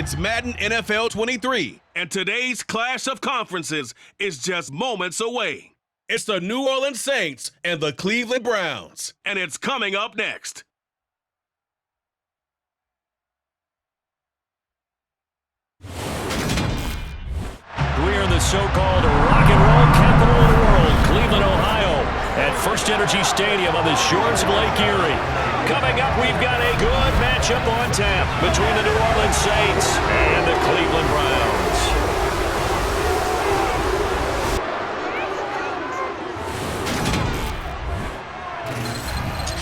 It's Madden NFL 23, and today's clash of conferences is just moments away. It's the New Orleans Saints and the Cleveland Browns, and it's coming up next. We're in the so-called rock and roll capital of the world, Cleveland, Ohio, at First Energy Stadium on the shores of Lake Erie. Coming up, we've got a good matchup on tap between the New Orleans Saints and the Cleveland Browns.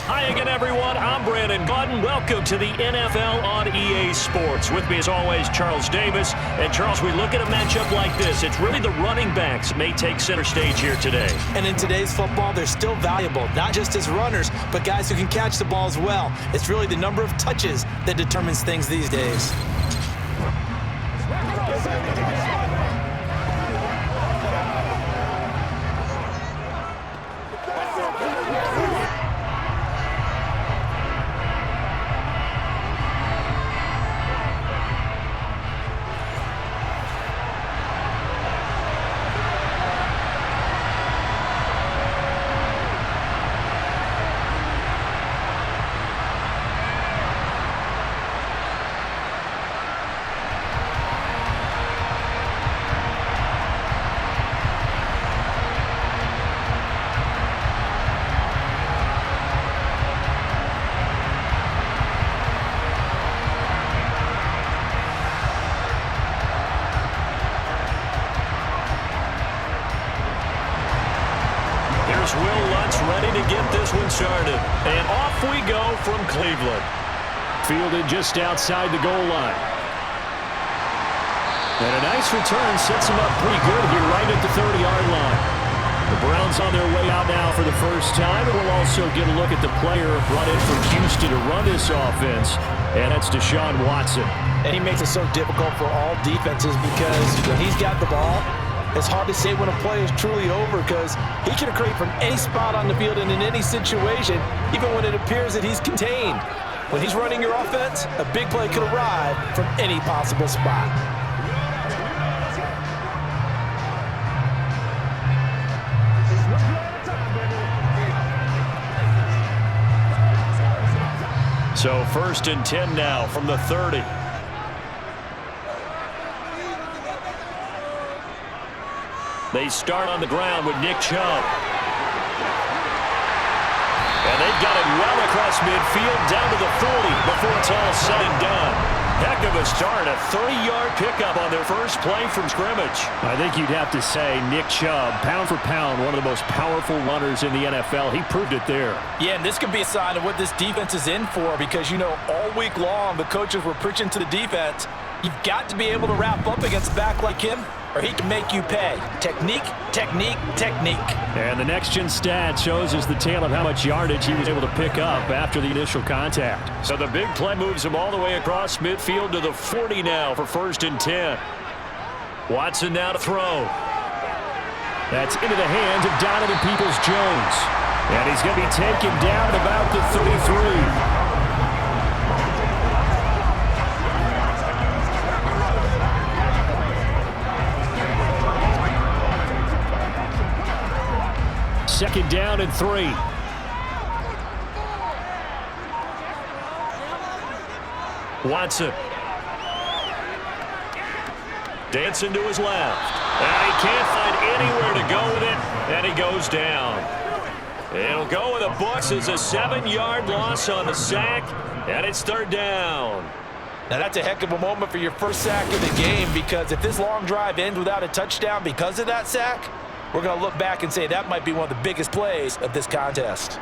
Hi again, everyone. I'm Brandon Budden. Welcome to the NFL on EA Sports. With me, as always, Charles Davis. And, Charles, we look at a matchup like this. It's really the running backs that may take center stage here today. And in today's football, they're still valuable, not just as runners, but guys who can catch the ball as well. It's really the number of touches that determines things these days. Ready to get this one started. And off we go from Cleveland. Fielded just outside the goal line. And a nice return sets him up pretty good here right at the 30-yard line. The Browns on their way out now for the first time. And we'll also get a look at the player brought in from Houston to run this offense. And that's Deshaun Watson. And he makes it so difficult for all defenses because when he's got the ball, it's hard to say when a play is truly over because he can create from any spot on the field and in any situation, even when it appears that he's contained. When he's running your offense, a big play could arrive from any possible spot. So 1st and 10 now from the 30. They start on the ground with Nick Chubb. And they've got it well across midfield down to the 40 before it's all said and done. Heck of a start, a 30-yard pickup on their first play from scrimmage. I think you'd have to say Nick Chubb, pound for pound, one of the most powerful runners in the NFL. He proved it there. Yeah, and this could be a sign of what this defense is in for because, you know, all week long the coaches were preaching to the defense, you've got to be able to wrap up against a back like him, or he can make you pay. Technique, technique, technique. And the next-gen stat shows us the tale of how much yardage he was able to pick up after the initial contact. So the big play moves him all the way across midfield to the 40 now for 1st and 10. Watson now to throw. That's into the hands of Donovan Peoples-Jones. And he's going to be taken down at about the 33. Second down and 3. Watson. Dancing to his left. And he can't find anywhere to go with it, and he goes down. It'll go in the books as a 7-yard loss on the sack, and it's 3rd down. Now that's a heck of a moment for your first sack of the game because if this long drive ends without a touchdown because of that sack, we're going to look back and say that might be one of the biggest plays of this contest.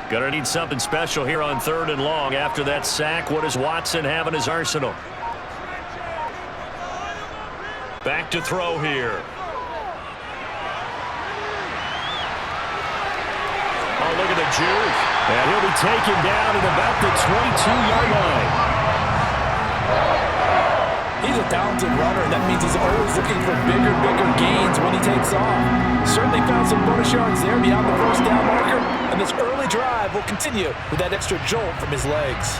Gonna need something special here on 3rd and long. After that sack, what does Watson have in his arsenal? Back to throw here. Oh, look at the juke. And he'll be taken down at about the 22-yard line. He's a talented runner, and that means he's always looking for bigger gains when he takes off. Certainly found some bonus yards there beyond the first down marker, and this early drive will continue with that extra jolt from his legs.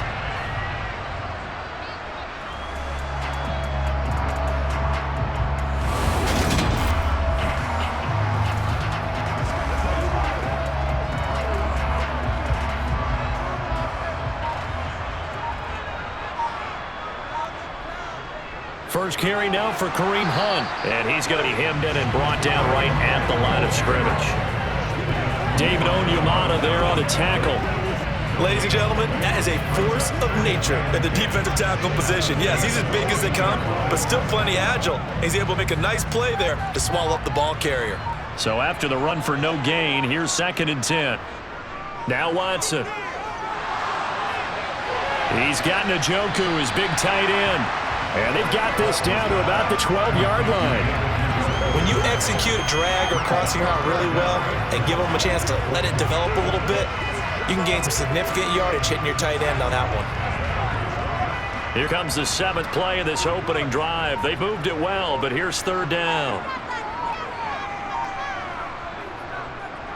First carry now for Kareem Hunt. And he's going to be hemmed in and brought down right at the line of scrimmage. David Onyemata there on the tackle. Ladies and gentlemen, that is a force of nature at the defensive tackle position. Yes, he's as big as they come, but still plenty agile. He's able to make a nice play there to swallow up the ball carrier. So after the run for no gain, here's 2nd and 10. Now Watson. He's got Njoku, his big tight end. And they've got this down to about the 12-yard line. When you execute a drag or crossing route really well and give them a chance to let it develop a little bit, you can gain some significant yardage hitting your tight end on that one. Here comes the 7th play of this opening drive. They moved it well, but here's 3rd down.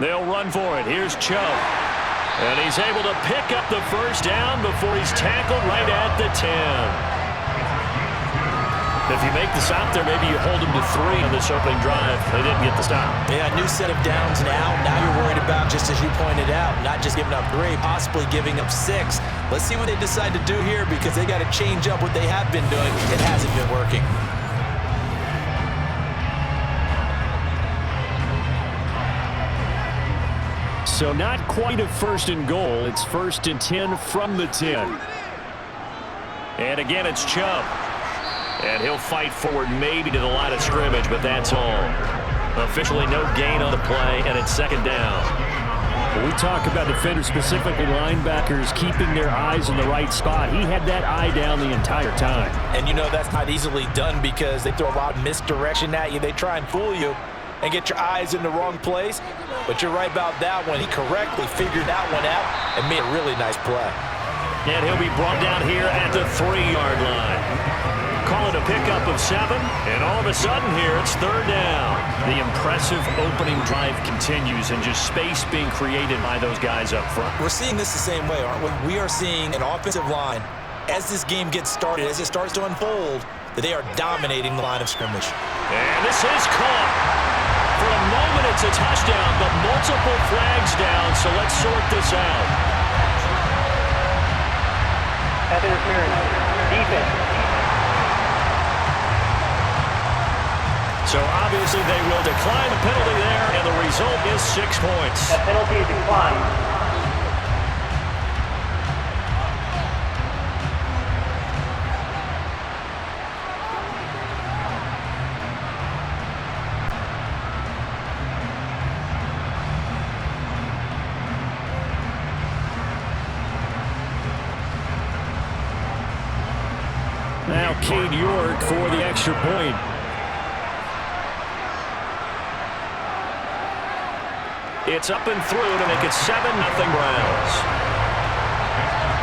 They'll run for it. Here's Chubb. And he's able to pick up the first down before he's tackled right at the 10. If you make the stop there, maybe you hold them to 3 on this opening drive. They didn't get the stop. Yeah, new set of downs now. Now you're worried about, just as you pointed out, not just giving up 3, possibly giving up 6. Let's see what they decide to do here because they got to change up what they have been doing. It hasn't been working. So not quite a 1st and goal. It's 1st and 10 from the 10. And again, it's Chubb. And he'll fight forward maybe to the line of scrimmage, but that's all. Officially no gain on the play, and it's 2nd down. When we talk about defenders, specifically linebackers, keeping their eyes in the right spot, he had that eye down the entire time. And you know that's not easily done because they throw a lot of misdirection at you. They try and fool you and get your eyes in the wrong place. But you're right about that one. He correctly figured that one out and made a really nice play. And he'll be brought down here at the 3-yard line. Call it a pickup of 7, and all of a sudden here it's 3rd down. The impressive opening drive continues, and just space being created by those guys up front. We're seeing this the same way, aren't we? We are seeing an offensive line, as this game gets started, as it starts to unfold, that they are dominating the line of scrimmage. And this is caught. For a moment it's a touchdown, but multiple flags down, so let's sort this out. Interference. Defense. So obviously they will decline the penalty there, and the result is 6 points. That penalty is declined. Now Cade York for the extra point. It's up and through to make it 7-0 Browns.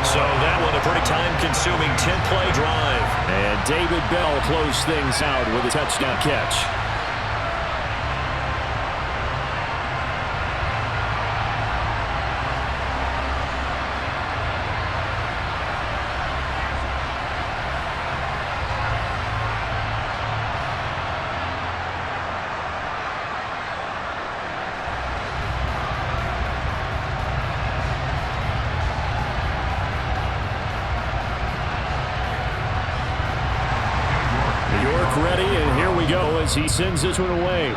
So that one a pretty time-consuming 10-play drive. And David Bell closed things out with a touchdown catch. Ready, and here we go as he sends this one away.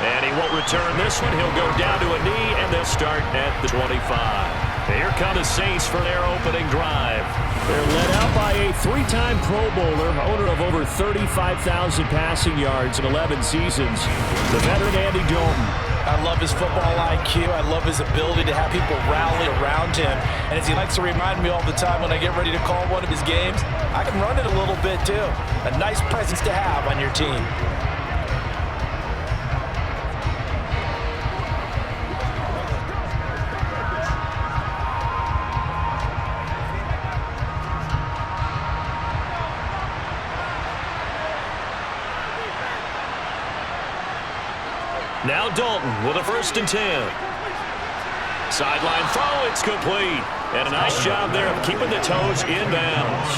And he won't return this one. He'll go down to a knee, and they'll start at the 25. Here come the Saints for their opening drive. They're led out by a 3-time Pro Bowler, owner of over 35,000 passing yards in 11 seasons, the veteran Andy Dalton. I love his football IQ. I love his ability to have people rally around him. And as he likes to remind me all the time when I get ready to call one of his games, I can run it a little bit too. A nice presence to have on your team. Now Dalton with a 1st and 10. Sideline throw, it's complete. And a nice job there of keeping the toes in bounds.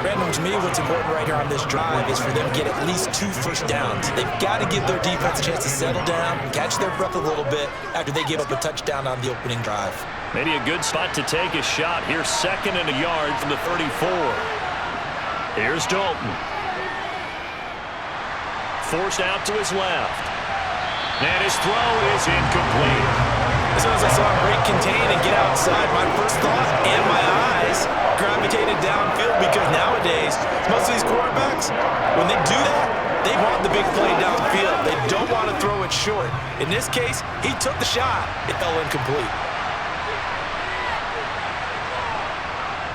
Brandon, to me, what's important right here on this drive is for them to get at least 2 first downs. They've got to give their defense a chance to settle down, catch their breath a little bit after they give up a touchdown on the opening drive. Maybe a good spot to take a shot. Here's 2nd and a yard from the 34. Here's Dalton. Forced out to his left. And his throw is incomplete. As soon as I saw him break, contain, and get outside, my first thought and my eyes gravitated downfield because nowadays, most of these quarterbacks, when they do that, they want the big play downfield. They don't want to throw it short. In this case, he took the shot. It fell incomplete.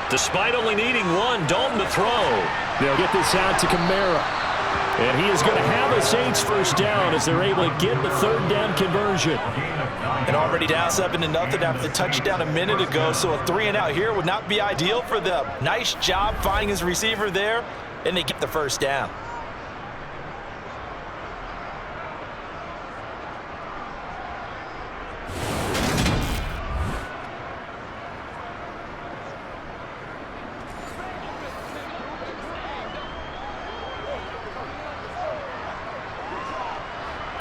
Despite only needing one, Dalton to throw. They'll get this out to Kamara. And he is going to have a Saints first down as they're able to get the 3rd down conversion. And already down 7-0 after the touchdown a minute ago, so a 3-and-out here would not be ideal for them. Nice job finding his receiver there, and they get the first down.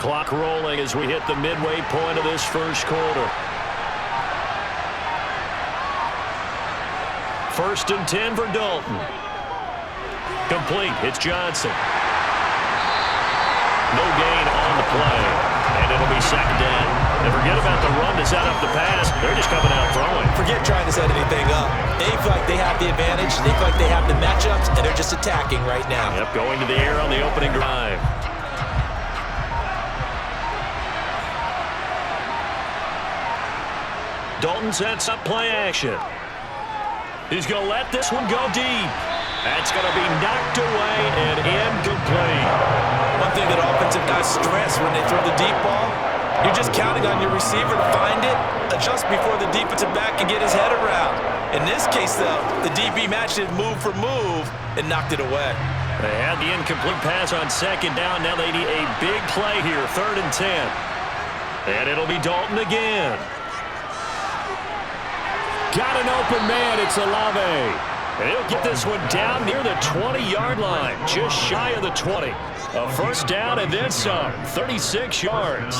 Clock rolling as we hit the midway point of this first quarter. 1st and 10 for Dalton. Complete. It's Johnson. No gain on the play. And it'll be 2nd down. And forget about the run to set up the pass. They're just coming out throwing. Forget trying to set anything up. They feel like they have the advantage. They feel like they have the matchups, and they're just attacking right now. Yep, going to the air on the opening drive. Dalton sets up play action. He's going to let this one go deep. That's going to be knocked away and incomplete. One thing that offensive guys stress when they throw the deep ball, you're just counting on your receiver to find it, adjust before the defensive back can get his head around. In this case, though, the DB matched it move for move and knocked it away. They had the incomplete pass on 2nd down. Now they need a big play here, 3rd and 10. And it'll be Dalton again. Got an open man. It's Olave. And he'll get this one down near the 20-yard line, just shy of the 20. A first down and then some, 36 yards.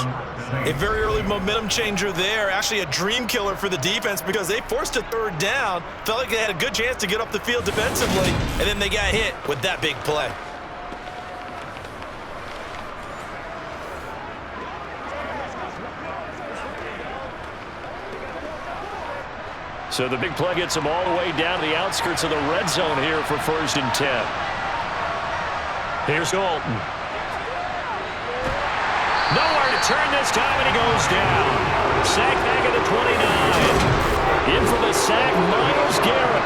A very early momentum changer there. Actually a dream killer for the defense because they forced a 3rd down, felt like they had a good chance to get up the field defensively, and then they got hit with that big play. So the big play gets them all the way down to the outskirts of the red zone here for 1st and 10. Here's Dalton. Nowhere to turn this time, and he goes down. Sack back at the 29. In for the sack, Myles Garrett.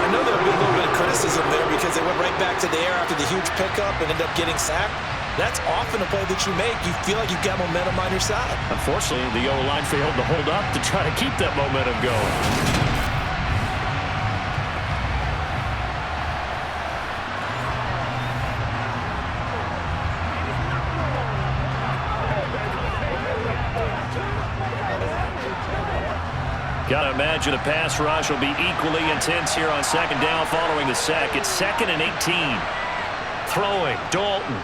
I know there'll be a little bit of criticism there because they went right back to the air after the huge pickup and ended up getting sacked. That's often a play that you make. You feel like you've got momentum on your side. Unfortunately, the O-line failed to hold up to try to keep that momentum going. Got to imagine the pass rush will be equally intense here on 2nd down following the sack. It's 2nd and 18. Throwing, Dalton.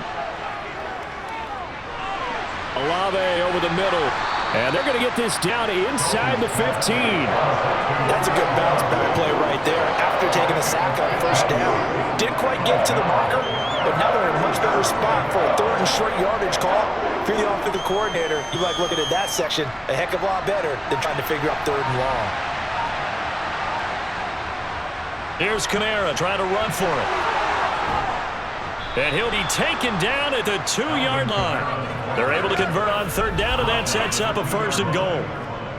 Olave over the middle. And they're going to get this down inside the 15. That's a good bounce back play right there after taking a sack on 1st down. Didn't quite get to the marker, but now they're in a much better spot for a 3rd and short yardage call. If you're the offensive coordinator, you like looking at that section a heck of a lot better than trying to figure out 3rd and long. Here's Kamara trying to run for it. And he'll be taken down at the 2-yard line. They're able to convert on 3rd down, and that sets up a 1st and goal.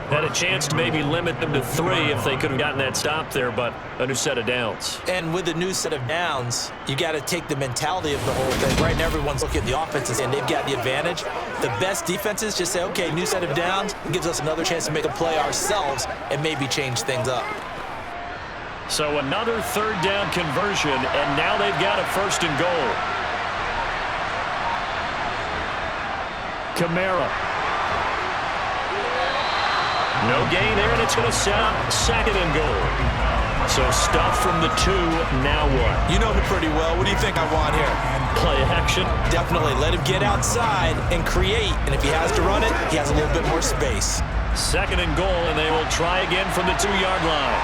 Had a chance to maybe limit them to 3 if they could have gotten that stop there, but a new set of downs. And with a new set of downs, you got to take the mentality of the whole thing. Right now, everyone's looking at the offenses, and they've got the advantage. The best defenses just say, okay, new set of downs. It gives us another chance to make a play ourselves and maybe change things up. So another 3rd down conversion, and now they've got a 1st and goal. Kamara. No gain there, and it's going to set up 2nd and goal. So stuff from the 2, now what? You know him pretty well. What do you think I want here? Play action. Definitely let him get outside and create. And if he has to run it, he has a little bit more space. 2nd and goal, and they will try again from the 2-yard line.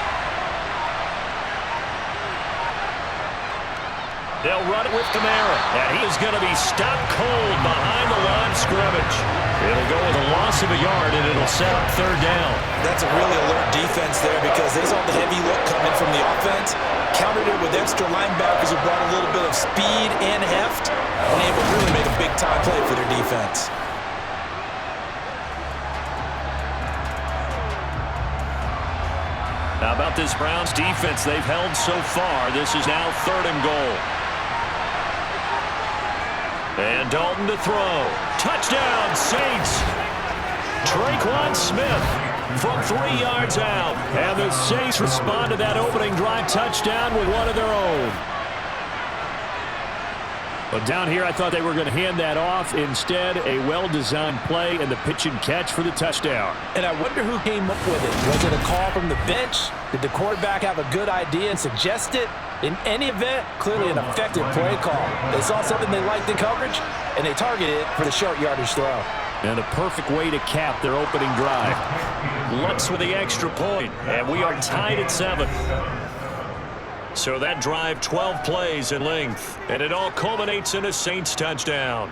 They'll run it with Kamara, and he is going to be stopped cold behind the line of scrimmage. It'll go with a loss of a yard, and it'll set up 3rd down. That's a really alert defense there because they saw the heavy look coming from the offense, countered it with extra linebackers who brought a little bit of speed and heft, and able to really make a big-time play for their defense. How about this Browns defense they've held so far? This is now 3rd and goal. And Dalton to throw. Touchdown, Saints. Traquan Smith from 3 yards out. And the Saints respond to that opening drive touchdown with one of their own. But down here, I thought they were going to hand that off. Instead, a well-designed play and the pitch and catch for the touchdown. And I wonder who came up with it. Was it a call from the bench? Did the quarterback have a good idea and suggest it? In any event, clearly an effective play call. They saw something they liked in coverage, and they targeted it for the short yardage throw. And a perfect way to cap their opening drive. Lutz with the extra point, and we are tied at 7. So that drive, 12 plays in length, and it all culminates in a Saints touchdown.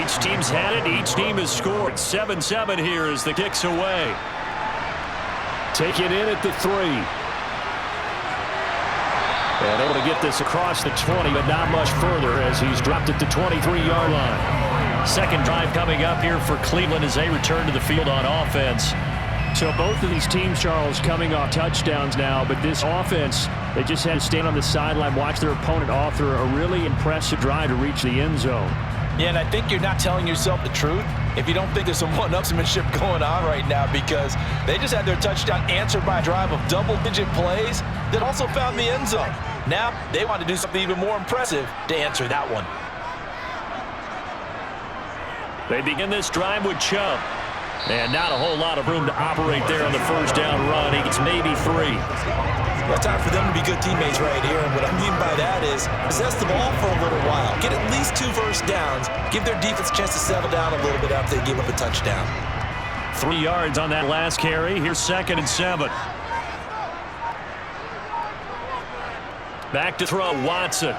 Each team's had it. Each team has scored. 7-7 here as the kick's away. Take it in at the 3. And able to get this across the 20, but not much further as he's dropped it to 23-yard line. 2nd drive coming up here for Cleveland as they return to the field on offense. So both of these teams, Charles, coming off touchdowns now, but this offense, they just had to stand on the sideline, watch their opponent author a really impressive drive to reach the end zone. Yeah, and I think you're not telling yourself the truth if you don't think there's some one-upsmanship going on right now because they just had their touchdown answered by a drive of double-digit plays that also found the end zone. Now, they want to do something even more impressive to answer that one. They begin this drive with Chubb. And not a whole lot of room to operate there on the 1st down run. He gets maybe 3. Well, time for them to be good teammates right here. And what I mean by that is possess the ball for a little while. Get at least 2 first downs. Give their defense a chance to settle down a little bit after they give up a touchdown. 3 yards on that last carry. Here's 2nd and 7. Back to throw, Watson.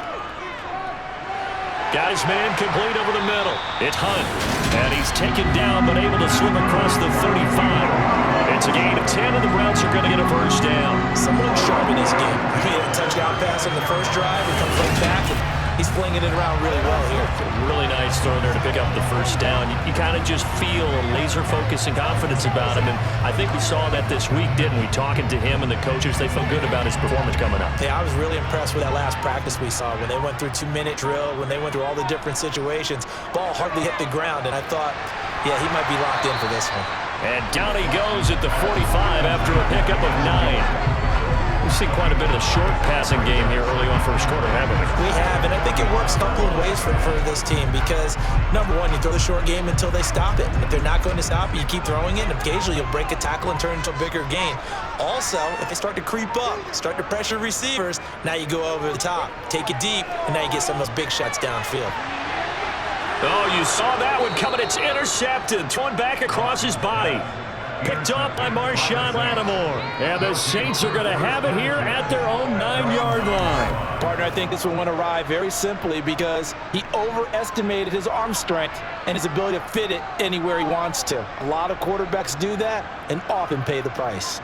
Got his man complete over the middle. It's Hunt. And he's taken down but able to swim across the 35. It's a gain of 10, and the Browns are going to get a 1st down. Someone sharp in his game. He had a touchdown pass on the 1st drive. He comes right back, and he's flinging it around really well here. Really nice throw there to pick up the 1st down. You kind of just feel a laser focus and confidence about him, and I think we saw that this week, didn't we? Talking to him and the coaches, they felt good about his performance coming up. Yeah, I was really impressed with that last practice we saw when they went through 2-minute drill, when they went through all the different situations. Ball hardly hit the ground, and I thought, yeah, he might be locked in for this one. And down he goes at the 45 after a pickup of 9. We've seen quite a bit of a short passing game here early on 1st quarter, haven't we? We have, and I think it works a couple of ways for this team because, number one, you throw the short game until they stop it. If they're not going to stop it, you keep throwing it, and occasionally you'll break a tackle and turn it into a bigger gain. Also, if they start to creep up, start to pressure receivers, now you go over the top, take it deep, and now you get some of those big shots downfield. Oh, you saw that one coming. It's intercepted. Thrown back across his body. Picked up by Marshawn Lattimore. And the Saints are going to have it here at their own 9-yard line. Partner, I think this one went awry very simply because he overestimated his arm strength and his ability to fit it anywhere he wants to. A lot of quarterbacks do that and often pay the price.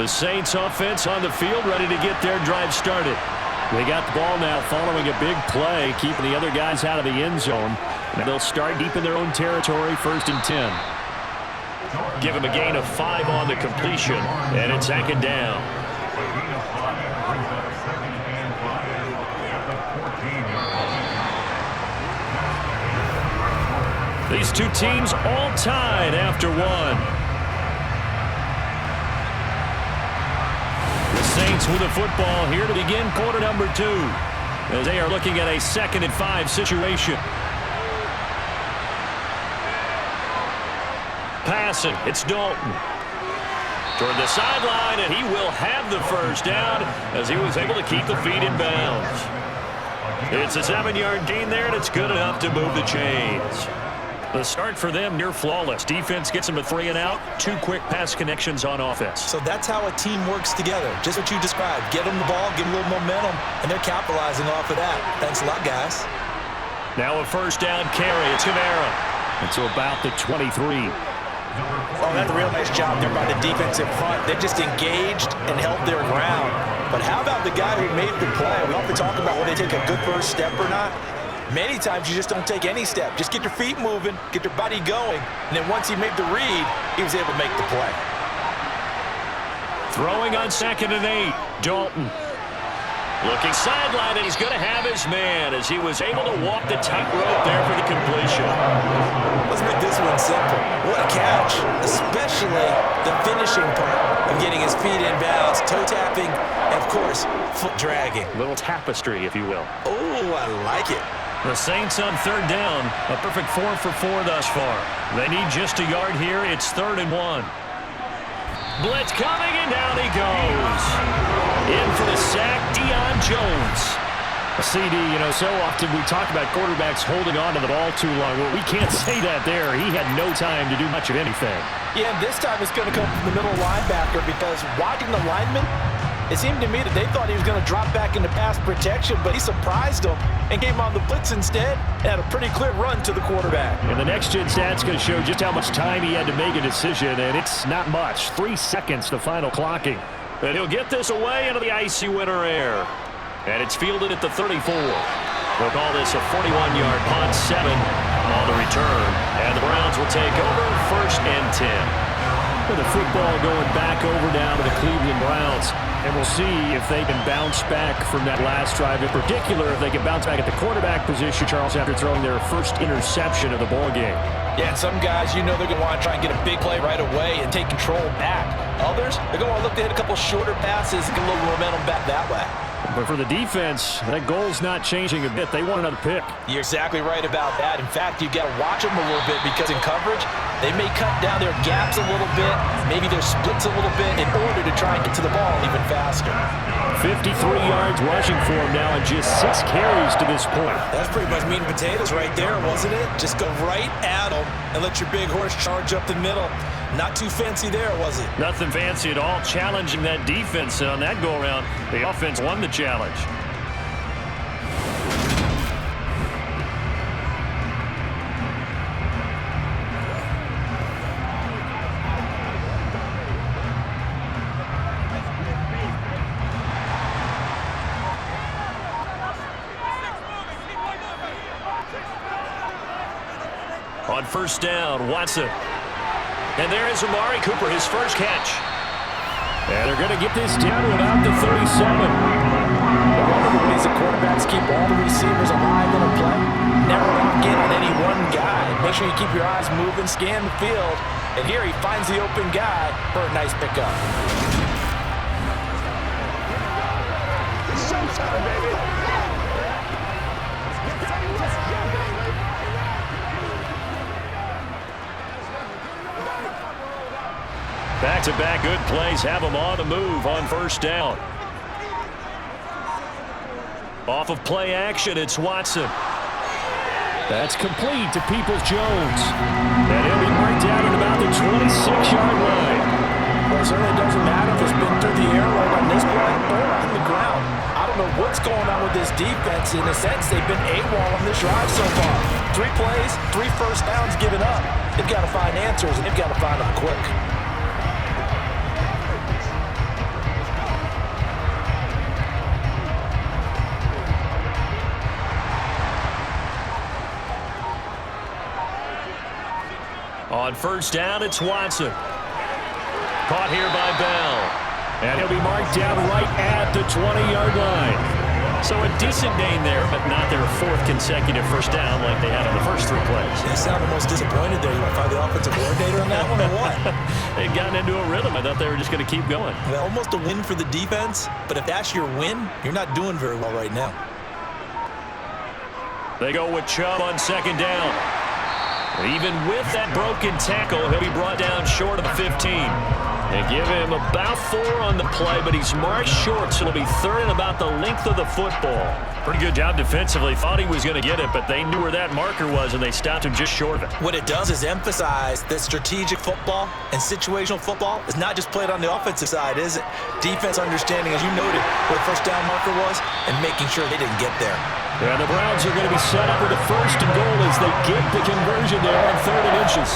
The Saints offense on the field, ready to get their drive started. They got the ball now following a big play, keeping the other guys out of the end zone. And they'll start deep in their own territory, 1st and 10. Give him a gain of 5 on the completion, and it's 2nd down. These two teams all tied after 1. The Saints with the football here to begin quarter number 2, as they are looking at a 2nd and 5 situation. Passing, it's Dalton. Toward the sideline, and he will have the first down as he was able to keep the feet in bounds. It's a 7-yard gain there, and it's good enough to move the chains. The start for them near flawless. Defense gets them to 3 and out. 2 quick pass connections on offense. So that's how a team works together. Just what you described. Get them the ball, give them a little momentum, and they're capitalizing off of that. Thanks a lot, guys. Now a first down carry. It's Kamara. It's about the 23. Oh, that's a real nice job there by the defensive front. They just engaged and held their ground. But how about the guy who made the play? We often talk about when they take a good first step or not. Many times you just don't take any step. Just get your feet moving, get your body going, and then once he made the read, he was able to make the play. Throwing on 2nd and 8, Dalton. Looking sideline, and he's going to have his man as he was able to walk the tightrope there for the completion. Let's make this one simple. What a catch, especially the finishing part of getting his feet in bounds, toe tapping, and of course, foot dragging. A little tapestry, if you will. Oh, I like it. The Saints on 3rd down, a perfect 4 for 4 thus far. They need just a yard here. It's 3rd and 1. Blitz coming, and down he goes. In for the sack, Deion Jones. CD, so often we talk about quarterbacks holding on to the ball too long. Well, we can't say that there. He had no time to do much of anything. Yeah, and this time it's going to come from the middle linebacker because watching the lineman, it seemed to me that they thought he was going to drop back into pass protection, but he surprised them and came on the blitz instead and had a pretty clear run to the quarterback. And the next-gen stat's going to show just how much time he had to make a decision, and it's not much. 3 seconds, the final clocking. And he'll get this away into the icy winter air. And it's fielded at the 34. They'll call this a 41-yard punt, 7 on the return. And the Browns will take over 1st and 10. With the football going back over now to the Cleveland Browns. And we'll see if they can bounce back from that last drive. In particular, if they can bounce back at the quarterback position, Charles, after throwing their first interception of the ballgame. Yeah, and some guys, they're going to want to try and get a big play right away and take control back. Others, they're going to want to look to hit a couple shorter passes and get a little momentum back that way. But for the defense, that goal's not changing a bit. They want another pick. You're exactly right about that. In fact, you've got to watch them a little bit because in coverage, they may cut down their gaps a little bit, maybe their splits a little bit in order to try and get to the ball even faster. 53 yards rushing for him now and just 6 carries to this point. That's pretty much meat and potatoes right there, wasn't it? Just go right at them and let your big horse charge up the middle. Not too fancy there, was it? Nothing fancy at all. Challenging that defense on that go-around. The offense won the challenge. On 1st down, Watson. And there is Amari Cooper, his first catch. And they're going to get this down to about the 37. One of the ways the quarterbacks keep all the receivers alive in a play, never lock in on any one guy. Make sure you keep your eyes moving, scan the field. And here he finds the open guy for a nice pickup. It's showtime, baby. Back-to-back good plays have them on the move on 1st down. Off of play action, it's Watson. That's complete to Peoples-Jones. And he'll be right down at about the 26-yard line. Well, it certainly doesn't matter if it's been through the air like on this play or on the ground. I don't know what's going on with this defense. In a sense, they've been AWOL on this drive so far. 3 plays, 3 first downs given up. They've got to find answers, and they've got to find them quick. On first down, it's Watson. Caught here by Bell. And he'll be marked down right at the 20-yard line. So a decent gain there, but not their fourth consecutive first down like they had on the first 3 plays. They sound almost disappointed there. You want to find the offensive coordinator on that one or what? They'd gotten into a rhythm. I thought they were just going to keep going. Well, almost a win for the defense, but if that's your win, you're not doing very well right now. They go with Chubb on second down. Even with that broken tackle, he'll be brought down short of the 15. They give him about 4 on the play, but he's marked short, so it'll be third and about the length of the football. Pretty good job defensively. Thought he was going to get it, but they knew where that marker was, and they stopped him just short of it. What it does is emphasize that strategic football and situational football is not just played on the offensive side, is it? Defense understanding, as you noted, where the first down marker was and making sure they didn't get there. And the Browns are going to be set up with a first and goal as they get the conversion there on 3rd and inches.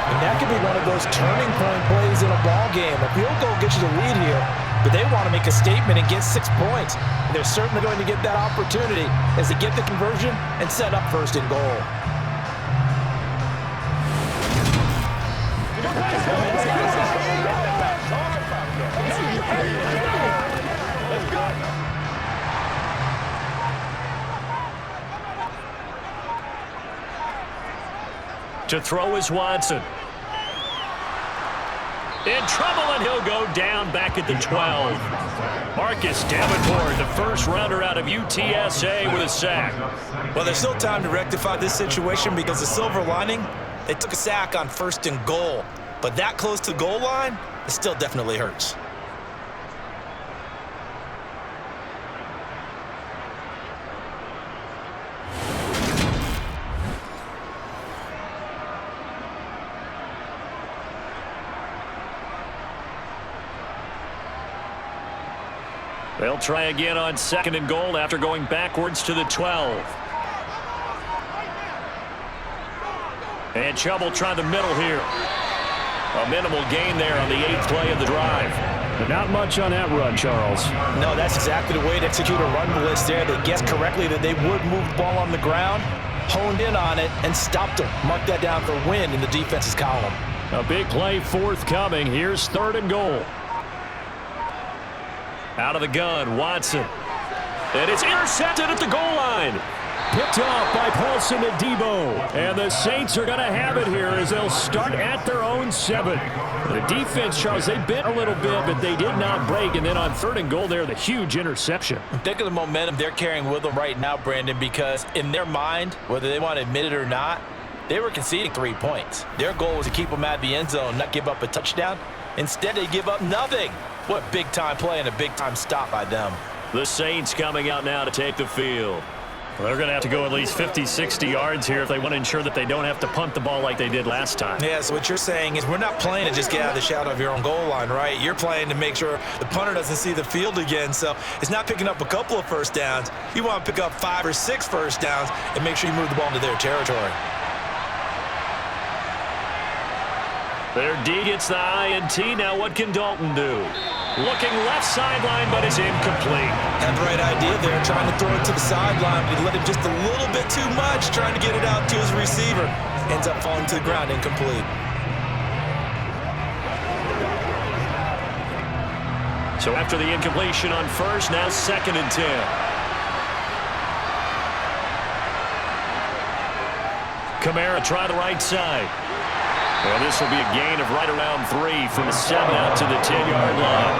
And that could be one of those turning point plays in a ball game. A field goal gets you the lead here, but they want to make a statement and get 6 points. And they're certainly going to get that opportunity as they get the conversion and set up first and goal. To throw is Watson. In trouble, and he'll go down back at the 12. Marcus Davenport, the first rounder out of UTSA, with a sack. Well, there's still time to rectify this situation because the silver lining, they took a sack on 1st and goal. But that close to the goal line, it still definitely hurts. They'll try again on 2nd and goal after going backwards to the 12. And Chubb will try the middle here. A minimal gain there on the 8th play of the drive. But not much on that run, Charles. No, that's exactly the way to execute a run blitz there. They guessed correctly that they would move the ball on the ground, honed in on it, and stopped them. Mark that down for win in the defense's column. A big play forthcoming. Here's 3rd and goal. Out of the gun, Watson. And it's intercepted at the goal line. Picked off by Paulson and Debo. And the Saints are going to have it here as they'll start at their own 7. The defense, Charles, they bit a little bit, but they did not break. And then on 3rd and goal there, the huge interception. Think of the momentum they're carrying with them right now, Brandon, because in their mind, whether they want to admit it or not, they were conceding 3 points. Their goal was to keep them at the end zone, not give up a touchdown. Instead, they give up nothing. What big-time play and a big-time stop by them. The Saints coming out now to take the field. Well, they're going to have to go at least 50, 60 yards here if they want to ensure that they don't have to punt the ball like they did last time. Yeah, so what you're saying is we're not playing to just get out of the shadow of your own goal line, right? You're playing to make sure the punter doesn't see the field again. So it's not picking up a couple of first downs. You want to pick up 5 or 6 first downs and make sure you move the ball into their territory. Their D gets the INT. Now what can Dalton do? Looking left sideline, but it's incomplete. Had the right idea there, trying to throw it to the sideline, but he let it just a little bit too much, trying to get it out to his receiver. Ends up falling to the ground, incomplete. So after the incompletion on first, now 2nd and 10. Kamara try the right side. Well, this will be a gain of right around 3 from 7 out to the 10-yard line.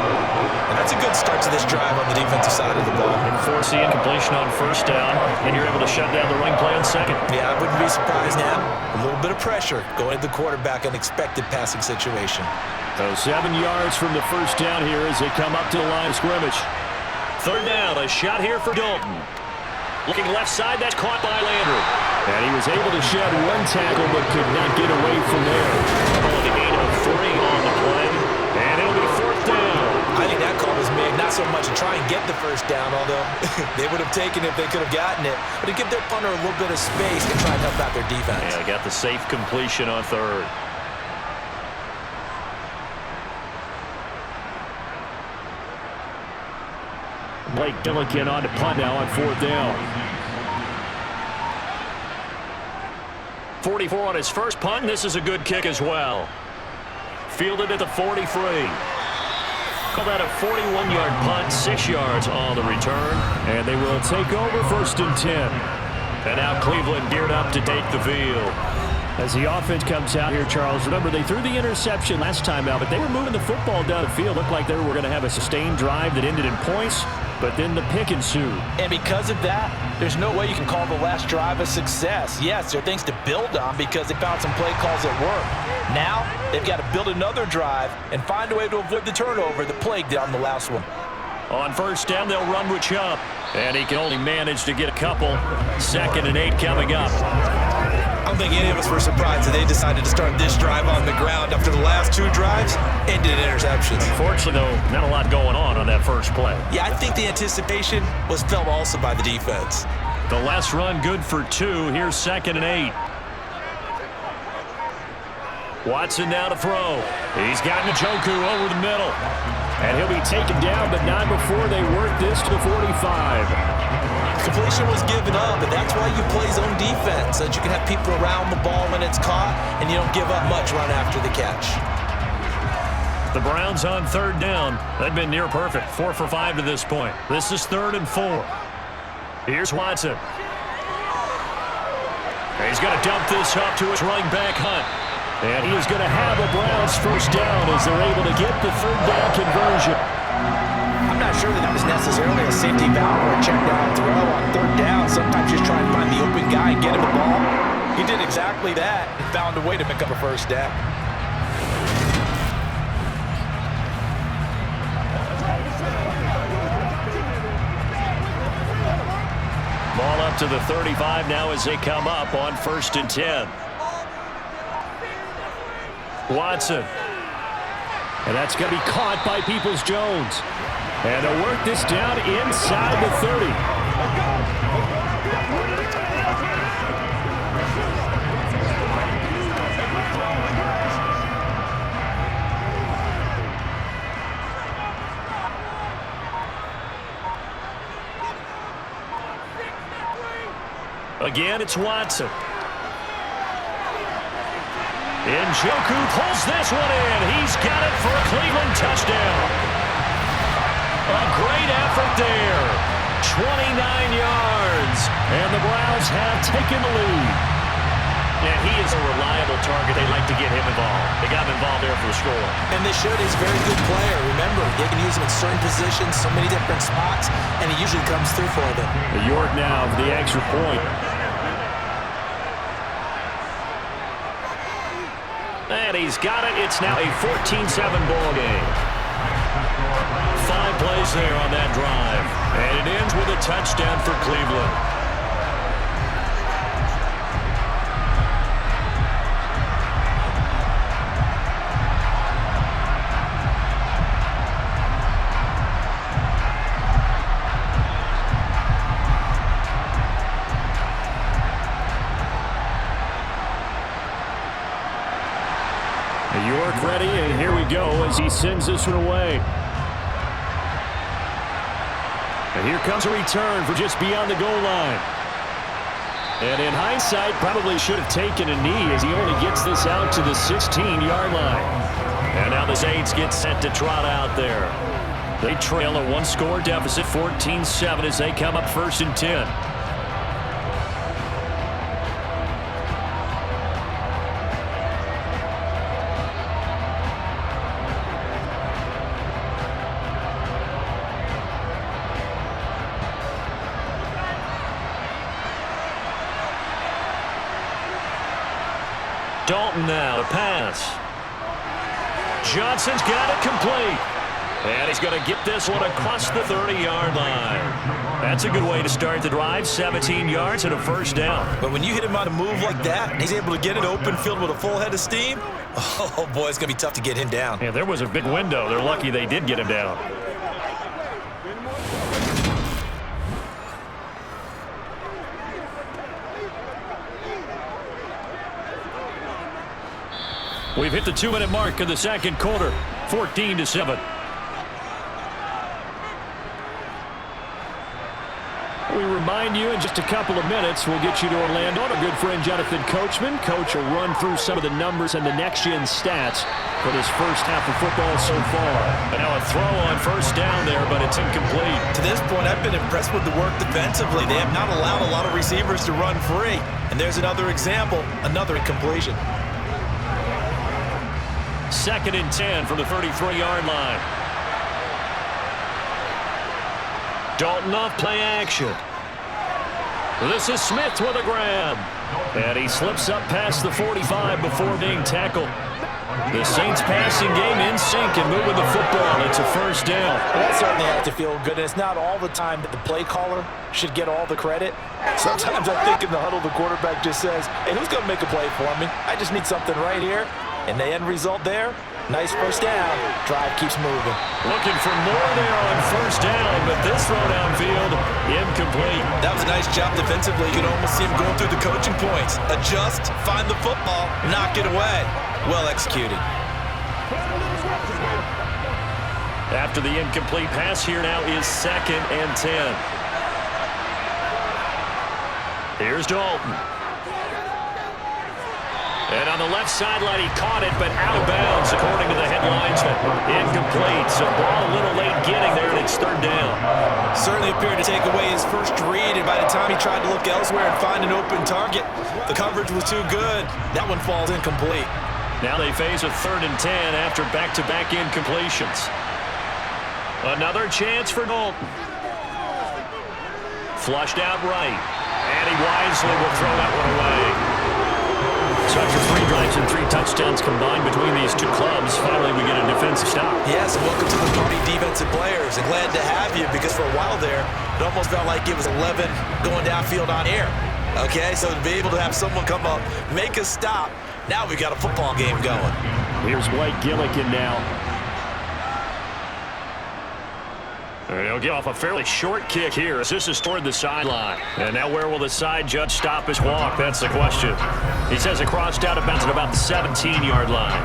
And that's a good start to this drive on the defensive side of the ball. Enforce the incompletion on first down, and you're able to shut down the running play on 2nd. Yeah, I wouldn't be surprised now. A little bit of pressure going to the quarterback, unexpected passing situation. So 7 yards from the first down here as they come up to the line of scrimmage. 3rd down, a shot here for Dalton. Looking left side, that's caught by Landry. And he was able to shed 1 tackle but could not get away from there. The gain of 3 on the play, and it'll be 4th down. I think that call was made not so much to try and get the first down, although they would have taken it if they could have gotten it, but to give their punter a little bit of space and try and help out their defense. Yeah, they got the safe completion on 3rd. Blake Milliken on to punt now on 4th down. 44 on his first punt, and this is a good kick as well. Fielded at the 43. Call that a 41-yard punt, 6 yards on the return. And they will take over 1st and 10. And now Cleveland geared up to take the field. As the offense comes out here, Charles, remember they threw the interception last time out, but they were moving the football down the field. Looked like they were going to have a sustained drive that ended in points, but then the pick ensued. And because of that, there's no way you can call the last drive a success. Yes, there are things to build on because they found some play calls that work. Now, they've got to build another drive and find a way to avoid the turnover that plagued on the last one. On 1st down, they'll run with Chubb. And he can only manage to get a couple. 2nd and 8 coming up. I don't think any of us were surprised that they decided to start this drive on the ground after the last 2 drives ended in interceptions. Unfortunately, though, not a lot going on that first play. Yeah, I think the anticipation was felt also by the defense. The last run good for 2. Here's 2nd and 8. Watson now to throw. He's got Njoku over the middle. And he'll be taken down, but not before they work this to the 45. Completion was given up, and that's why you play zone defense, so that you can have people around the ball when it's caught, and you don't give up much run after the catch. The Browns on 3rd down. They've been near perfect. 4 for 5 to this point. This is 3rd and 4. Here's Watson. He's going to dump this up to his running back, Hunt. And he is going to have a Browns 1st down as they're able to get the 3rd down conversion. I'm not sure that was necessarily a safety valve or a check down throw on 3rd down. Sometimes just try and find the open guy and get him the ball. He did exactly that and found a way to pick up a 1st down. Ball up to the 35 now as they come up on 1st and 10. Watson. And that's going to be caught by Peoples-Jones. And they'll work this down inside the 30. Again, it's Watson. Njoku pulls this one in. He's got it for a Cleveland touchdown. A great effort there. 29 yards. And the Browns have taken the lead. And he is a reliable target. They like to get him involved. They got him involved there for the score. And they showed he's a very good player. Remember, they can use him in certain positions, so many different spots, and he usually comes through for them. York now for the extra point. And he's got it. It's now a 14-7 ball game. 5 plays there on that drive. And it ends with a touchdown for Cleveland. York ready, and here we go as he sends this one away. And here comes a return for just beyond the goal line. And in hindsight, probably should have taken a knee as he only gets this out to the 16-yard line. And now the Saints get set to trot out there. They trail a 1-score deficit, 14-7 as they come up 1st and 10. Dalton now to pass. Johnson's got it complete. And he's going to get this one across the 30-yard line. That's a good way to start the drive. 17 yards and a 1st down. But when you hit him on a move like that, and he's able to get it open field with a full head of steam, oh boy, it's going to be tough to get him down. Yeah, there was a big window. They're lucky they did get him down. We've hit the 2-minute mark of the 2nd quarter. 14-7. We remind you, in just a couple of minutes, we'll get you to Orlando. Our good friend Jonathan Coachman. Coach will run through some of the numbers and the next-gen stats for this first half of football so far. And now a throw on first down there, but it's incomplete. To this point, I've been impressed with the work defensively. They have not allowed a lot of receivers to run free. And there's another example, another incompletion. 2nd and 10 from the 33-yard line. Dalton off play action. This is Smith with a grab. And he slips up past the 45 before being tackled. The Saints passing game in sync and moving the football. It's a first down. Well, that certainly has to feel good. And it's not all the time that the play caller should get all the credit. Sometimes I think in the huddle, the quarterback just says, hey, who's going to make a play for me? I just need something right here. And the end result there, nice first down. Drive keeps moving. Looking for more there on first down, but this throw downfield, incomplete. That was a nice job defensively. You could almost see him going through the coaching points. Adjust, find the football, knock it away. Well executed. After the incomplete pass, here now is 2nd and 10. Here's Dalton. And on the left sideline, he caught it, but out of bounds, according to the headlinesman. Incomplete, so ball a little late getting there, and it's 3rd down. Certainly appeared to take away his first read, and by the time he tried to look elsewhere and find an open target, the coverage was too good. That one falls incomplete. Now they face a 3rd and 10 after back-to-back incompletions. Another chance for Dalton. Flushed out right. And he wisely will throw that one away. So after 3 drives and 3 touchdowns combined between these two clubs, finally we get a defensive stop. Yes, and welcome to the party, defensive players. And glad to have you, because for a while there, it almost felt like it was 11 going downfield on air. Okay, so to be able to have someone come up, make a stop, now we got a football game going. Here's Blake Gillikin now. And he'll get off a fairly short kick here as this is toward the sideline. And now where will the side judge stop his walk? That's the question. He says it crossed out of bounds at about the 17-yard line.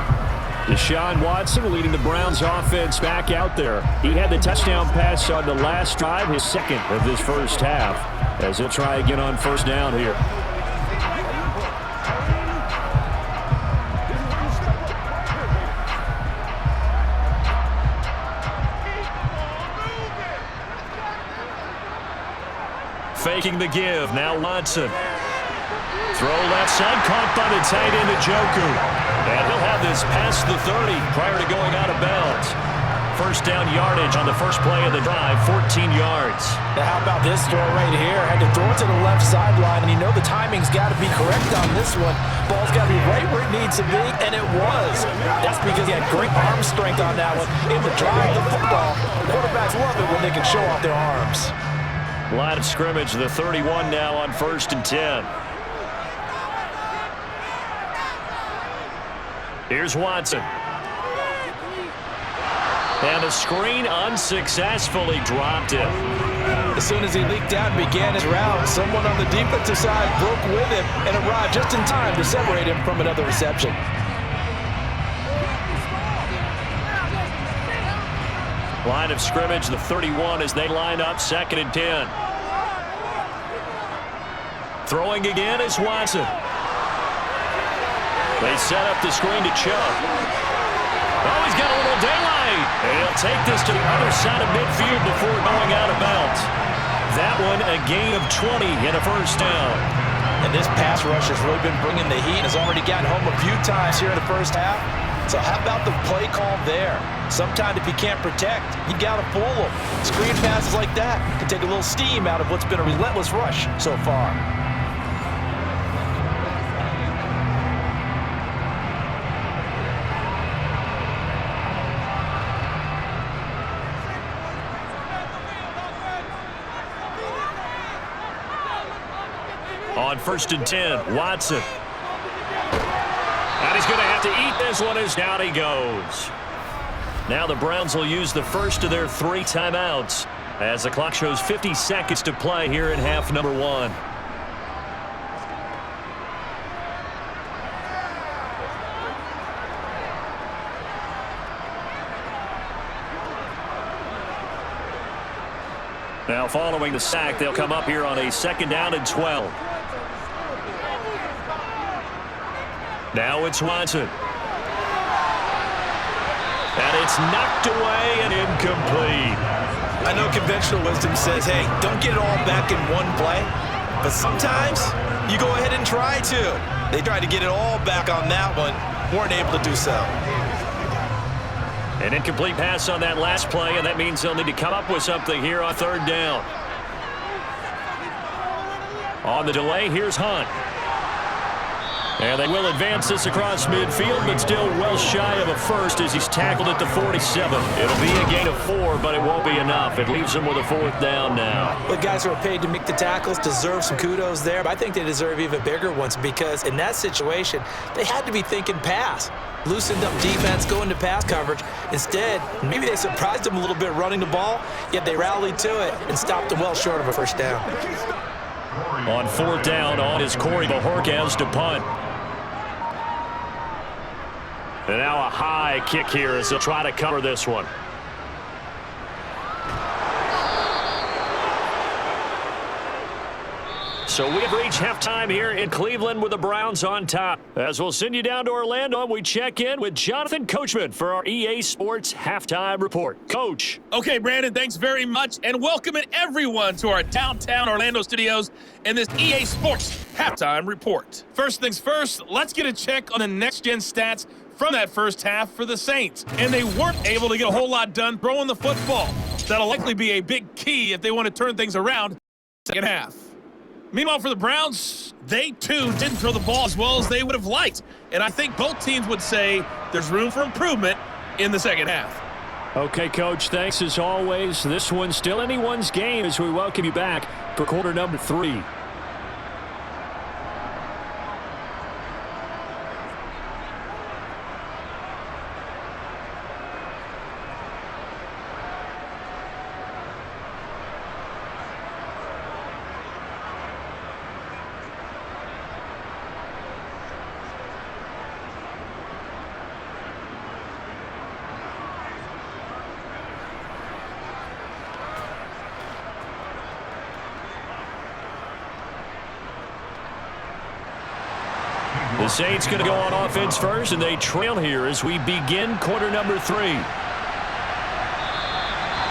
Deshaun Watson leading the Browns offense back out there. He had the touchdown pass on the last drive, his 2nd of this first half, as he'll try again on first down here. Faking the give. Now Watson. Throw left side. Caught by the tight end Njoku. And he'll have this past the 30 prior to going out of bounds. First down yardage on the first play of the drive. 14 yards. Now how about this throw right here? Had to throw it to the left sideline, and you know the timing's got to be correct on this one. Ball's got to be right where it needs to be, and it was. That's because he had great arm strength on that one. Able to drive the football. Quarterbacks love it when they can show off their arms. Line of scrimmage, the 31 now on 1st and 10. Here's Watson. And the screen unsuccessfully dropped it. As soon as he leaked out and began his route, someone on the defensive side broke with him and arrived just in time to separate him from another reception. Line of scrimmage, the 31 as they line up, 2nd and 10. Throwing again is Watson. They set up the screen to Chubb. Oh, he's got a little daylight. And he'll take this to the other side of midfield before going out of bounds. That one a gain of 20 and a first down. And this pass rush has really been bringing the heat. Has already gotten home a few times here in the first half. So how about the play call there? Sometimes if you can't protect, you got to fool them. Screen passes like that can take a little steam out of what's been a relentless rush so far. On 1st and 10, Watson. And he's going to have to eat this one as down he goes. Now the Browns will use the first of their 3 timeouts as the clock shows 50 seconds to play here in half number 1. Now following the sack, they'll come up here on a 2nd down and 12. Now it's Watson. And it's knocked away and incomplete. I know conventional wisdom says, hey, don't get it all back in one play. But sometimes you go ahead and try to. They tried to get it all back on that one. Weren't able to do so. An incomplete pass on that last play, and that means they'll need to come up with something here on 3rd down. On the delay, here's Hunt. And they will advance this across midfield, but still well shy of a first as he's tackled at the 47. It'll be a gain of 4, but it won't be enough. It leaves them with a 4th down now. The guys who are paid to make the tackles deserve some kudos there, but I think they deserve even bigger ones because in that situation, they had to be thinking pass. Loosened up defense, going to pass coverage. Instead, maybe they surprised them a little bit running the ball, yet they rallied to it and stopped them well short of a 1st down. On 4th down, on is Corey Bajorquez to punt. And now a high kick here as they'll try to cover this one. So we have reached halftime here in Cleveland with the Browns on top. As we'll send you down to Orlando, we check in with Jonathan Coachman for our EA Sports Halftime Report. Coach. Okay, Brandon, thanks very much, and welcoming everyone to our downtown Orlando studios and this EA Sports Halftime Report. First things first, let's get a check on the next-gen stats from that first half for the Saints. And they weren't able to get a whole lot done throwing the football. That'll likely be a big key if they want to turn things around in the second half. Meanwhile, for the Browns, they too didn't throw the ball as well as they would have liked. And I think both teams would say there's room for improvement in the second half. Okay, Coach, thanks as always. This one's still anyone's game as we welcome you back for quarter number 3. The Saints going to go on offense first, and they trail here as we begin quarter number 3.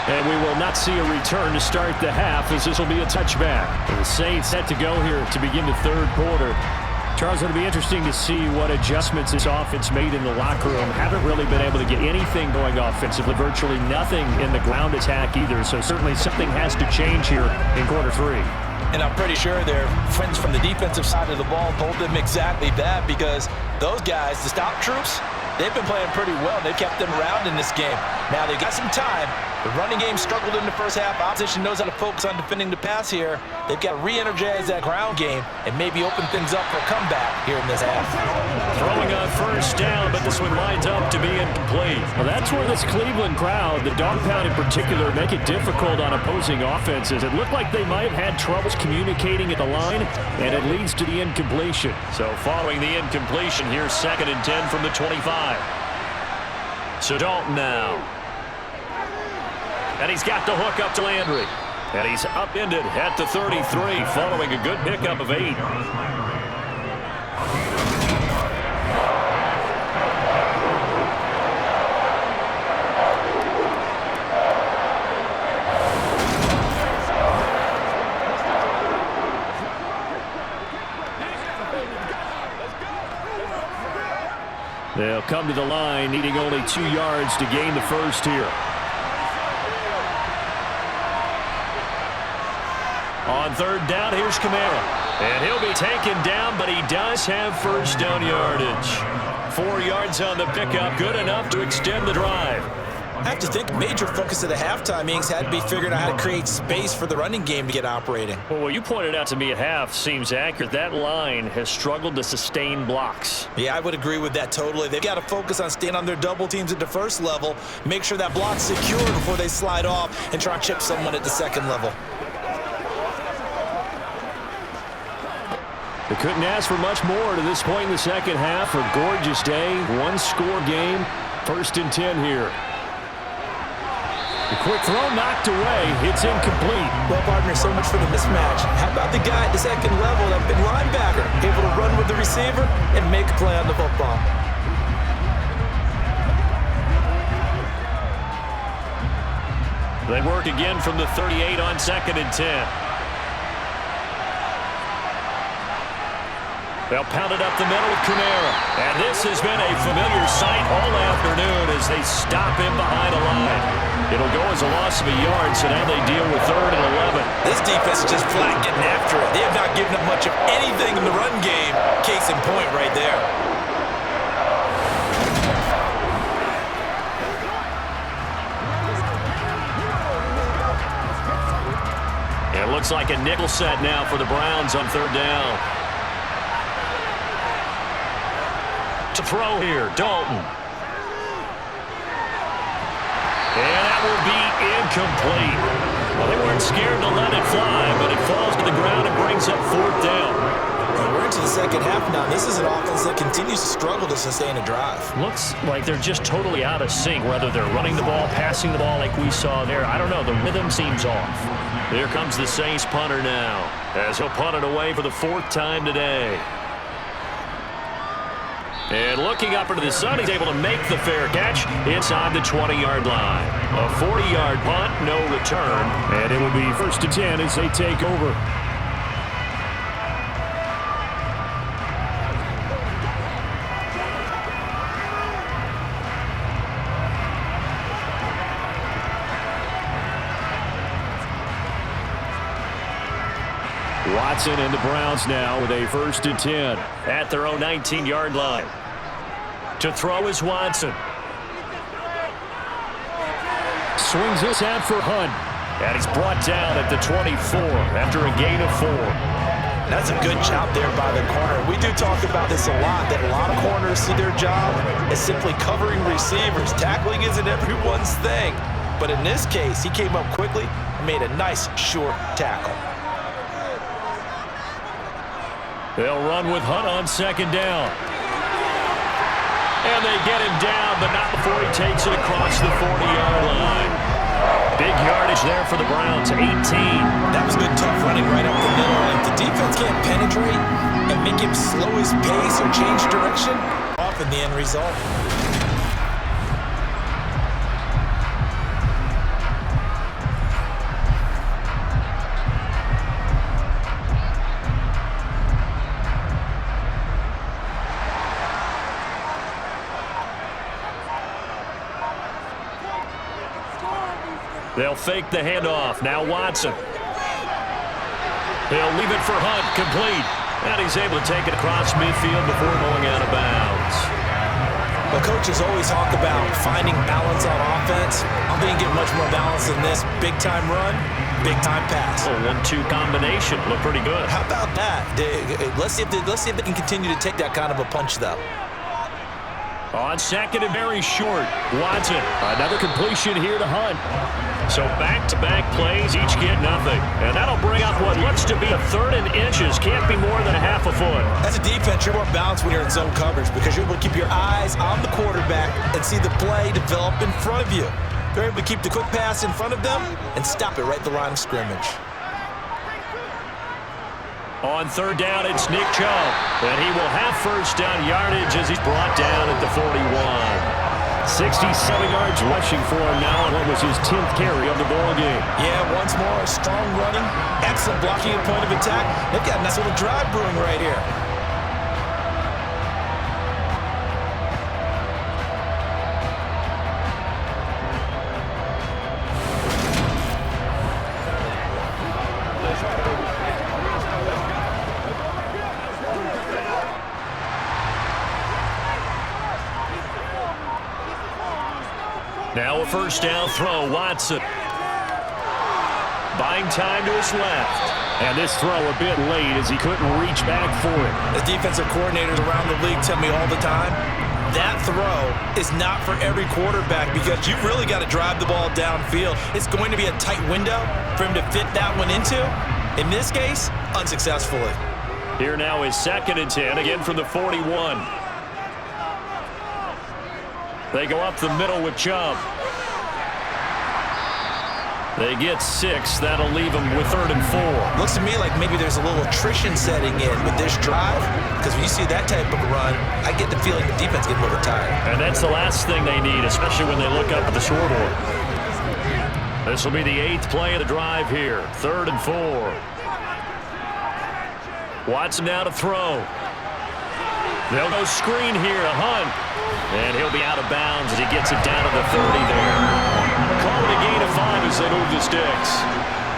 And we will not see a return to start the half as this will be a touchback. The Saints set to go here to begin the 3rd quarter. Charles, it'll be interesting to see what adjustments this offense made in the locker room. Haven't really been able to get anything going offensively, virtually nothing in the ground attack either. So certainly something has to change here in quarter 3. And I'm pretty sure their friends from the defensive side of the ball told them exactly that because those guys, the stop troops, they've been playing pretty well. They've kept them around in this game. Now they've got some time. The running game struggled in the first half. Opposition knows how to focus on defending the pass here. They've got to re-energize that ground game and maybe open things up for a comeback here in this half. Throwing on 1st down, but this one lines up to be incomplete. Well, that's where this Cleveland crowd, the dog pound in particular, make it difficult on opposing offenses. It looked like they might have had troubles communicating at the line, and it leads to the incompletion. So following the incompletion, here's 2nd and 10 from the 25. So Dalton now. And he's got the hook up to Landry. And he's upended at the 33 following a good pickup of 8. They'll come to the line needing only 2 yards to gain the first here. On 3rd down, here's Kamara. And he'll be taken down, but he does have 1st down yardage. 4 yards on the pickup, good enough to extend the drive. I have to think major focus of the halftime innings had to be figuring out how to create space for the running game to get operating. Well, what you pointed out to me at half seems accurate. That line has struggled to sustain blocks. Yeah, I would agree with that totally. They've got to focus on staying on their double teams at the first level, make sure that block's secure before they slide off and try and chip someone at the second level. They couldn't ask for much more to this point in the second half. A gorgeous day, 1-score game, 1st and 10 here. The quick throw knocked away. It's incomplete. Well, partner, so much for the mismatch. How about the guy at the second level, that big linebacker, able to run with the receiver and make a play on the football? They work again from the 38 on 2nd and 10. They'll pound it up the middle with Kamara. And this has been a familiar sight all afternoon as they stop him behind a line. It'll go as a loss of a yard, so now they deal with 3rd and 11. This defense is just flat getting after it. They have not given up much of anything in the run game. Case in point right there. It looks like a nickel set now for the Browns on 3rd down. To throw here, Dalton. And that will be incomplete. Well, they weren't scared to let it fly, but it falls to the ground and brings up 4th down. And we're into the second half now. This is an offense that continues to struggle to sustain a drive. Looks like they're just totally out of sync, whether they're running the ball, passing the ball like we saw there. I don't know. The rhythm seems off. Here comes the Saints punter now, as he'll punt it away for the 4th time today. And looking up into the sun, he's able to make the fair catch inside the 20-yard line. A 40-yard punt, no return. And it will be 1st and 10 as they take over. Watson and the Browns now with a 1st and 10 at their own 19-yard line. To throw is Watson. Swings this out for Hunt. And he's brought down at the 24 after a gain of 4. That's a good job there by the corner. We do talk about this a lot, that a lot of corners see their job as simply covering receivers. Tackling isn't everyone's thing. But in this case, he came up quickly and made a nice short tackle. They'll run with Hunt on 2nd down. And they get him down, but not before he takes it across the 40-yard line. Big yardage there for the Browns, 18. That was good tough running right up the middle. And if the defense can't penetrate and make him slow his pace or change direction, off in the end result. They'll fake the handoff. Now Watson. He'll leave it for Hunt, complete. And he's able to take it across midfield before going out of bounds. Well, coaches always talk about finding balance on offense. I'm going to get much more balance than this. Big-time run, big-time pass. Oh, 1-2 combination. Look pretty good. How about that? Let's see if they can continue to take that kind of a punch, though. On 2nd and very short, Watson. Another completion here to Hunt. So back-to-back plays, each get nothing. And that'll bring up what looks to be a 3rd and inches. Can't be more than a half a foot. As a defense, you're more balanced when you're in zone coverage because you're able to keep your eyes on the quarterback and see the play develop in front of you. They're able to keep the quick pass in front of them and stop it right at the line of scrimmage. On 3rd down, it's Nick Chubb. And he will have 1st down yardage as he's brought down at the 41. 67 yards rushing for him now, and what was his 10th carry of the ball game. Yeah, once more, strong running, excellent blocking at point of attack. They've got a nice little drive brewing right here. Now a 1st down throw, Watson. Buying time to his left. And this throw a bit late as he couldn't reach back for it. The defensive coordinators around the league tell me all the time, that throw is not for every quarterback because you've really got to drive the ball downfield. It's going to be a tight window for him to fit that one into. In this case, unsuccessfully. Here now is 2nd and 10, again from the 41. They go up the middle with Chubb. They get 6. That'll leave them with 3rd and 4. Looks to me like maybe there's a little attrition setting in with this drive, because when you see that type of a run, I get the feeling the defense gets a little tired. And that's the last thing they need, especially when they look up at the scoreboard. This will be the 8th play of the drive here. 3rd and 4. Watson now to throw. They'll go screen here to Hunt. And he'll be out of bounds as he gets it down to the 30 there. Call it a gain of 5 as they move the sticks.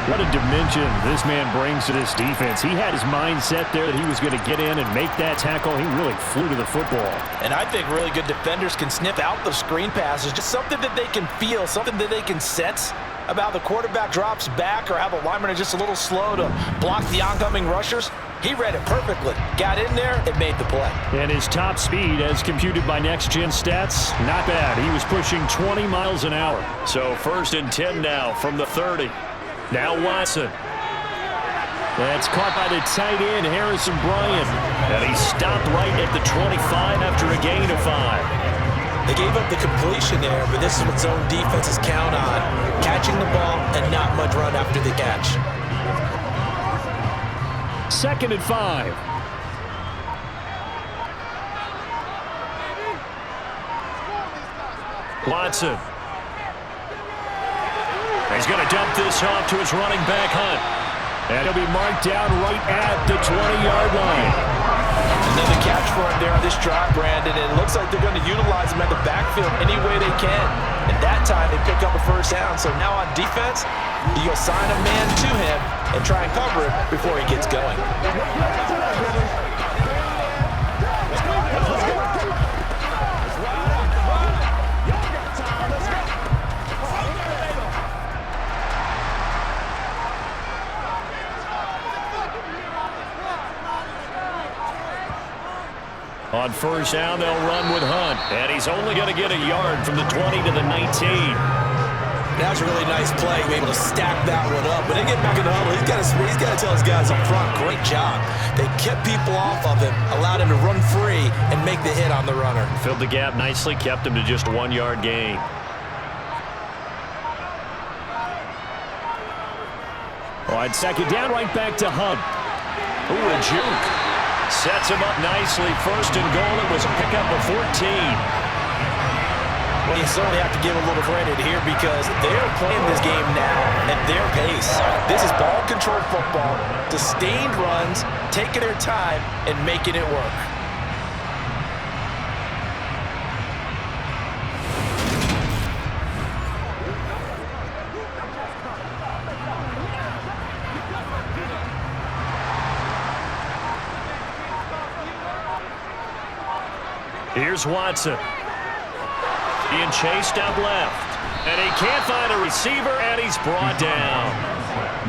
What a dimension this man brings to this defense. He had his mindset there that he was going to get in and make that tackle. He really flew to the football. And I think really good defenders can sniff out those screen passes, just something that they can feel, something that they can sense about the quarterback drops back or how the linemen are just a little slow to block the oncoming rushers. He read it perfectly, got in there, and made the play. And his top speed, as computed by Next Gen Stats, not bad. He was pushing 20 miles an hour. So 1st and 10 now from the 30. Now Watson. That's caught by the tight end, Harrison Bryant. And he stopped right at the 25 after a gain of 5. They gave up the completion there, but this is what zone defenses count on. Catching the ball and not much run after the catch. 2nd and 5. Watson. He's going to dump this off to his running back, Hunt. And he'll be marked down right at the 20-yard line. Another catch for him there on this drive, Brandon, and it looks like they're going to utilize him at the backfield any way they can. And that time, they pick up a 1st down. So now on defense, you assign a man to him and try and cover him before he gets going. On 1st down, they'll run with Hunt. And he's only going to get a yard from the 20 to the 19. That was a really nice play. Able to stack that one up. But they get back in the huddle. He's got to tell his guys up front, great job. They kept people off of him, allowed him to run free and make the hit on the runner. Filled the gap nicely, kept him to just a 1-yard gain. On 2nd down, right back to Hunt. Ooh, a juke. Sets him up nicely. 1st and goal. It was a pickup of 14. Well, you certainly have to give a little credit here because they're playing this game now at their pace. This is ball-controlled football, sustained runs, taking their time and making it work. Here's Watson. Being chased out left. And he can't find a receiver, and he's brought down.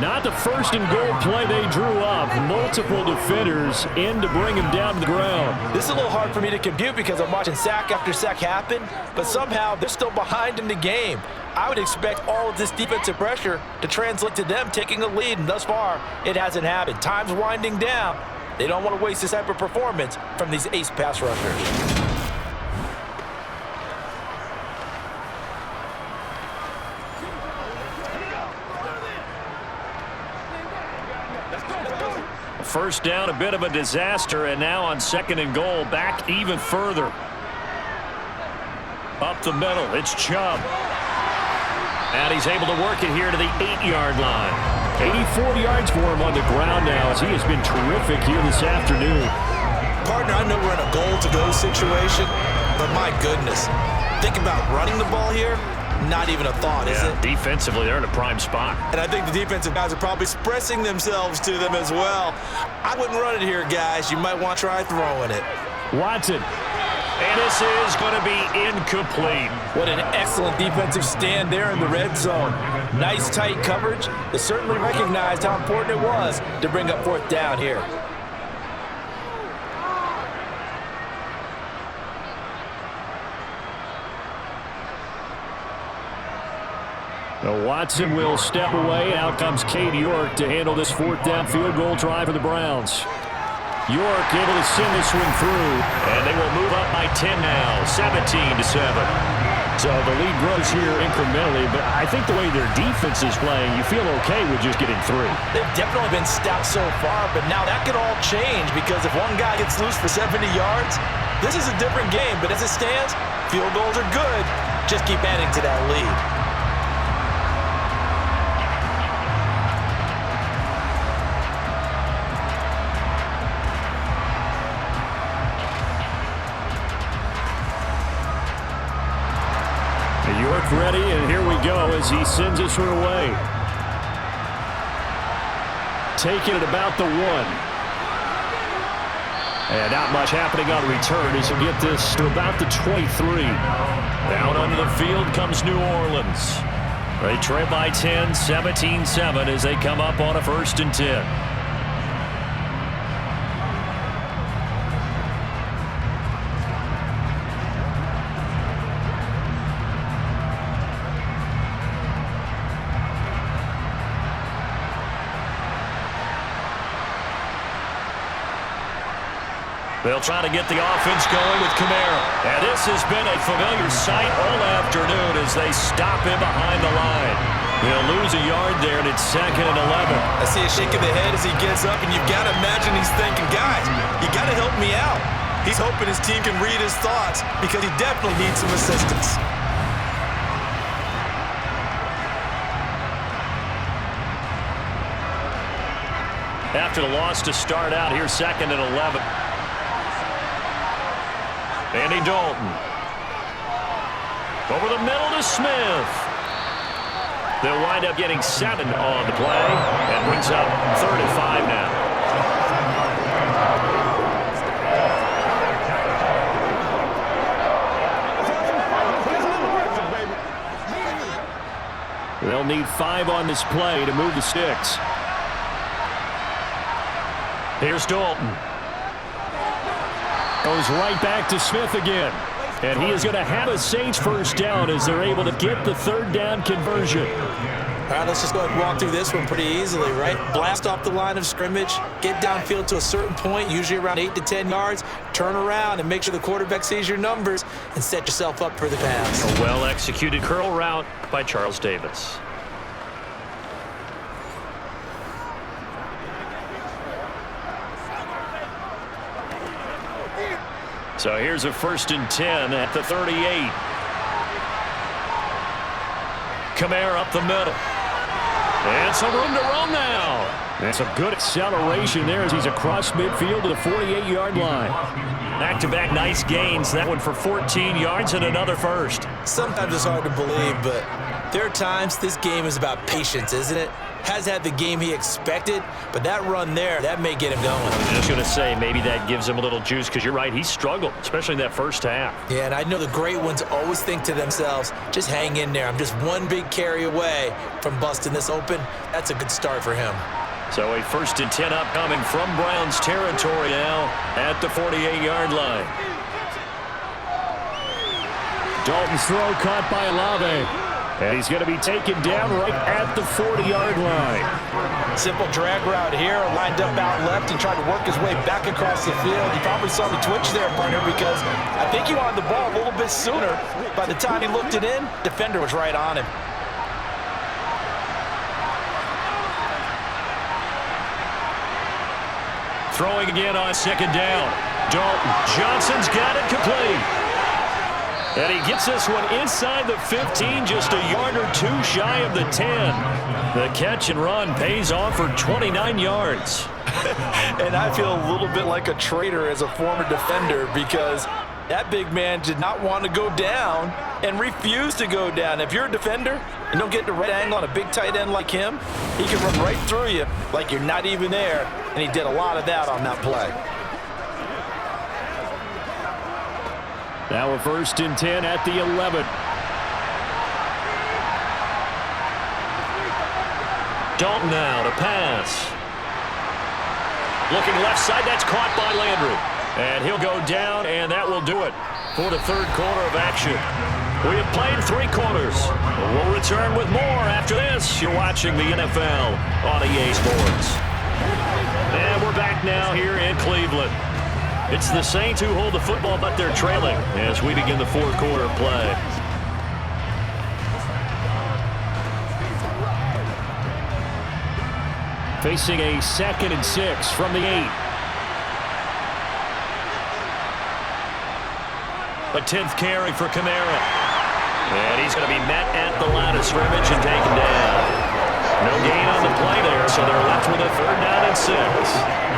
Not the 1st and goal play they drew up. Multiple defenders in to bring him down to the ground. This is a little hard for me to compute because I'm watching sack after sack happen, but somehow they're still behind in the game. I would expect all of this defensive pressure to translate to them taking a lead, and thus far, it hasn't happened. Time's winding down. They don't want to waste this type of performance from these ace pass rushers. First down, a bit of a disaster, and now on 2nd and goal, back even further. Up the middle, it's Chubb. And he's able to work it here to the 8-yard line. 84 yards for him on the ground now as he has been terrific here this afternoon. Partner, I know we're in a goal-to-go situation, but my goodness, think about running the ball here. Not even a thought, is it? Defensively, they're in a prime spot. And I think the defensive guys are probably expressing themselves to them as well. I wouldn't run it here, guys. You might want to try throwing it. Watson. And this is going to be incomplete. What an excellent defensive stand there in the red zone. Nice tight coverage. They certainly recognized how important it was to bring up 4th down here. Now Watson will step away. Out comes Cade York to handle this 4th down field goal drive for the Browns. York able to send this one through. And they will move up by 10 now, 17-7. So the lead grows here incrementally, but I think the way their defense is playing, you feel okay with just getting 3. They've definitely been stout so far, but now that could all change because if one guy gets loose for 70 yards, this is a different game. But as it stands, field goals are good. Just keep adding to that lead. York ready, and here we go as he sends us away. Taking it about the 1. And not much happening on return as you get this to about the 23. Out onto the field comes New Orleans. They trail by 10, 17-7 as they come up on a 1st and 10. They'll try to get the offense going with Kamara. And this has been a familiar sight all afternoon as they stop him behind the line. They'll lose a yard there, and it's 2nd and 11. I see a shake of the head as he gets up, and you've got to imagine he's thinking, guys, you got to help me out. He's hoping his team can read his thoughts because he definitely needs some assistance. After the loss to start out, here's 2nd and 11. Andy Dalton. Over the middle to Smith. They'll wind up getting 7 on the play. And brings up 3rd and 5 now. They'll need 5 on this play to move the sticks. Here's Dalton. Goes right back to Smith again. And he is going to have a Saints 1st down as they're able to get the 3rd down conversion. All right, let's just go ahead and walk through this one pretty easily, right? Blast off the line of scrimmage, get downfield to a certain point, usually around 8 to 10 yards, turn around and make sure the quarterback sees your numbers and set yourself up for the pass. A well-executed curl route by Charles Davis. So here's a 1st and 10 at the 38. Kamara up the middle. And some room to run now. That's a good acceleration there as he's across midfield to the 48-yard line. Back-to-back nice gains. That one for 14 yards and another 1st. Sometimes it's hard to believe, but there are times this game is about patience, isn't it? Has had the game he expected, but that run there, that may get him going. I was just going to say, maybe that gives him a little juice because you're right, he struggled, especially in that 1st half. Yeah, and I know the great ones always think to themselves, just hang in there. I'm just one big carry away from busting this open. That's a good start for him. So a 1st and 10 upcoming from Browns territory now at the 48-yard line. Dalton's throw caught by Olave. And he's going to be taken down right at the 40-yard line. Simple drag route here, lined up out left and tried to work his way back across the field. You probably saw the twitch there, partner, because I think he wanted the ball a little bit sooner. By the time he looked it in, defender was right on him. Throwing again on 2nd down. Dalton. Johnson's got it complete. And he gets this one inside the 15, just a yard or 2 shy of the 10. The catch and run pays off for 29 yards. And I feel a little bit like a traitor as a former defender because that big man did not want to go down and refused to go down. If you're a defender and don't get the right angle on a big tight end like him, he can run right through you like you're not even there. And he did a lot of that on that play. Now a 1st and 10 at the 11. Dalton now to pass. Looking left side, that's caught by Landry. And he'll go down, and that will do it for the 3rd quarter of action. We have played 3 quarters. We'll return with more after this. You're watching the NFL on EA Sports. And we're back now here in Cleveland. It's the Saints who hold the football, but they're trailing as we begin the 4th quarter of play. Facing a 2nd and 6 from the 8. A 10th carry for Kamara. And he's going to be met at the line of scrimmage and taken down. No gain on the play there, so they're left with a 3rd down and 6.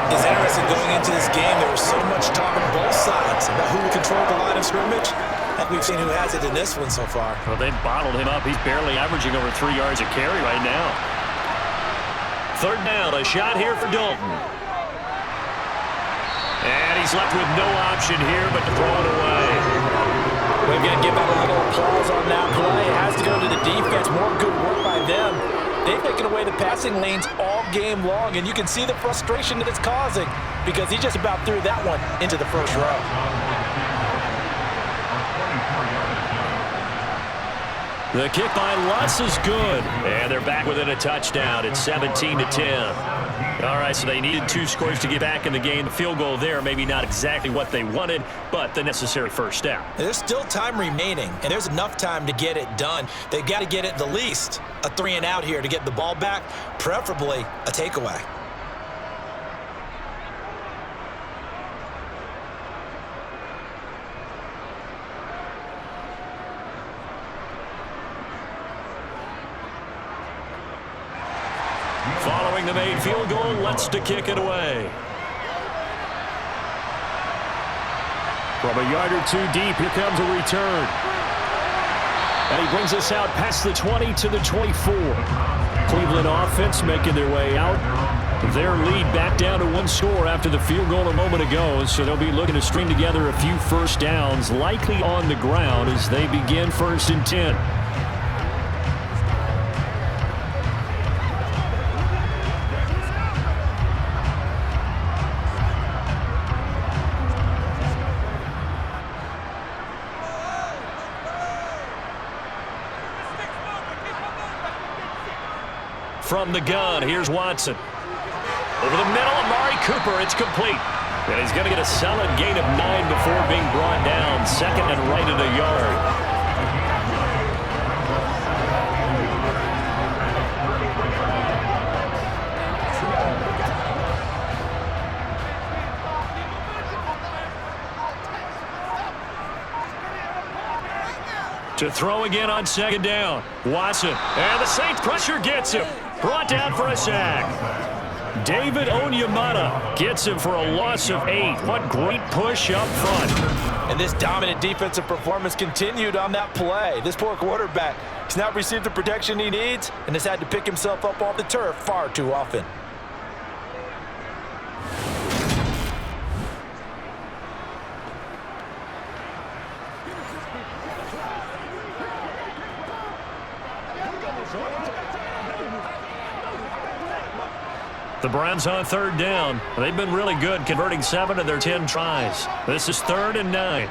It's interesting going into this game. There was so much talk on both sides about who controlled the line of scrimmage. And we've seen who has it in this one so far. Well, they've bottled him up. He's barely averaging over 3 yards a carry right now. 3rd down, a shot here for Dalton. And he's left with no option here but to throw it away. We're going to give out a little applause on that play. It has to go to the defense. More good work by them. They've taken away the passing lanes all game long, and you can see the frustration that it's causing because he just about threw that one into the first row. The kick by Lutz is good. And they're back within a touchdown. It's 17-10. All right, so they needed 2 scores to get back in the game. The field goal there, maybe not exactly what they wanted, but the necessary first down. There's still time remaining, and there's enough time to get it done. They've got to get it the least a 3 and out here to get the ball back, preferably a takeaway. Following the made field goal, Lutz to kick it away. From a yard or 2 deep, here comes a return. And he brings us out past the 20 to the 24. Cleveland offense making their way out. Their lead back down to 1 score after the field goal a moment ago, so they'll be looking to string together a few first downs, likely on the ground as they begin 1st and 10. From the gun, here's Watson. Over the middle, Amari Cooper, it's complete. And he's going to get a solid gain of 9 before being brought down. 2nd and right at a yard. To throw again on 2nd down. Watson. And the Saints pressure gets him. Brought down for a sack. David Onyemata gets him for a loss of 8. What great push up front. And this dominant defensive performance continued on that play. This poor quarterback has not received the protection he needs and has had to pick himself up off the turf far too often. The Browns on 3rd down. They've been really good, converting 7 of their 10 tries. This is 3rd and 9.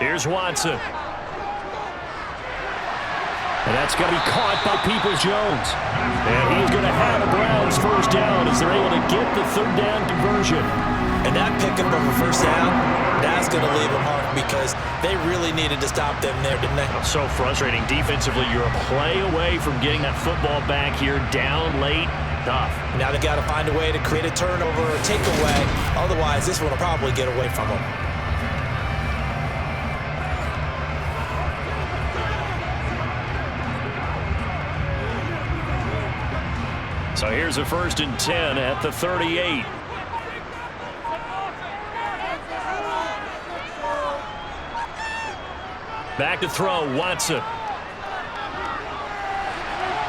Here's Watson. And that's going to be caught by Peoples-Jones. And he's going to have a Browns first down as they're able to get the 3rd down conversion. And that pickup of a first down, that's going to leave a mark because they really needed to stop them there, didn't they? So frustrating. Defensively, you're a play away from getting that football back here down late. Tough. Now they've got to find a way to create a turnover or takeaway. Otherwise, this one will probably get away from them. So here's a 1st and 10 at the 38. Back to throw, Watson.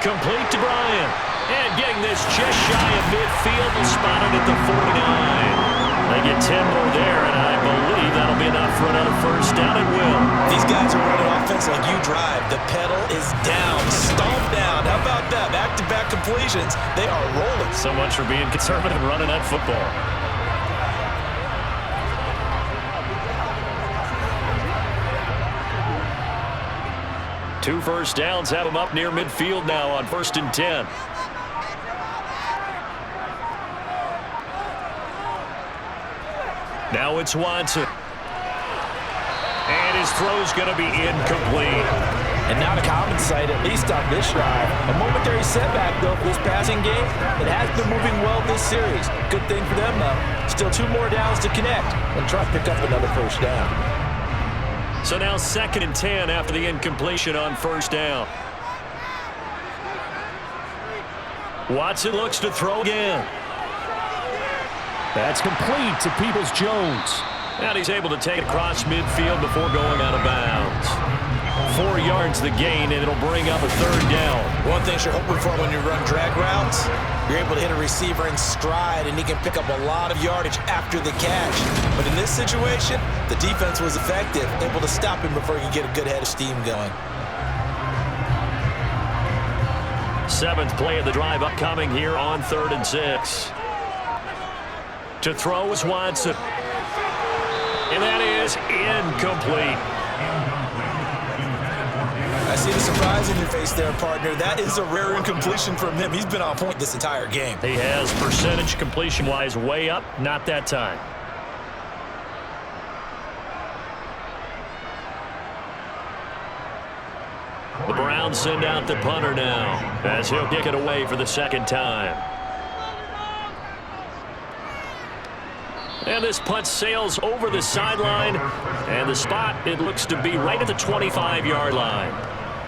Complete to Bryant. And getting this just shy of midfield and spotted at the 49. They get 10 more there, and I believe that'll be enough for another first down and will. These guys are running offense like you drive. The pedal is down, stomp down. How about that? Back-to-back completions. They are rolling. So much for being conservative and running that football. Two first downs have them up near midfield now on 1st and 10. Now it's Watson. And his throw's going to be incomplete. And now to compensate, at least on this drive. A momentary setback, though, for this passing game. It has been moving well this series. Good thing for them, though. Still 2 more downs to connect and try to pick up another first down. So now 2nd and 10 after the incompletion on first down. Watson looks to throw again. That's complete to Peoples-Jones. And he's able to take it across midfield before going out of bounds. 4 yards the gain, and it'll bring up a 3rd down. One thing you're hoping for when you run drag routes, you're able to hit a receiver in stride, and he can pick up a lot of yardage after the catch. But in this situation, the defense was effective, able to stop him before he could get a good head of steam going. 7th play of the drive upcoming here on 3rd and 6. To throw is Watson. And that is incomplete. I see the surprise in your face there, partner. That is a rare incompletion from him. He's been on point this entire game. He has percentage completion-wise way up, not that time. The Browns send out the punter now as he'll kick it away for the 2nd time. And this punt sails over the sideline, and the spot, it looks to be right at the 25-yard line.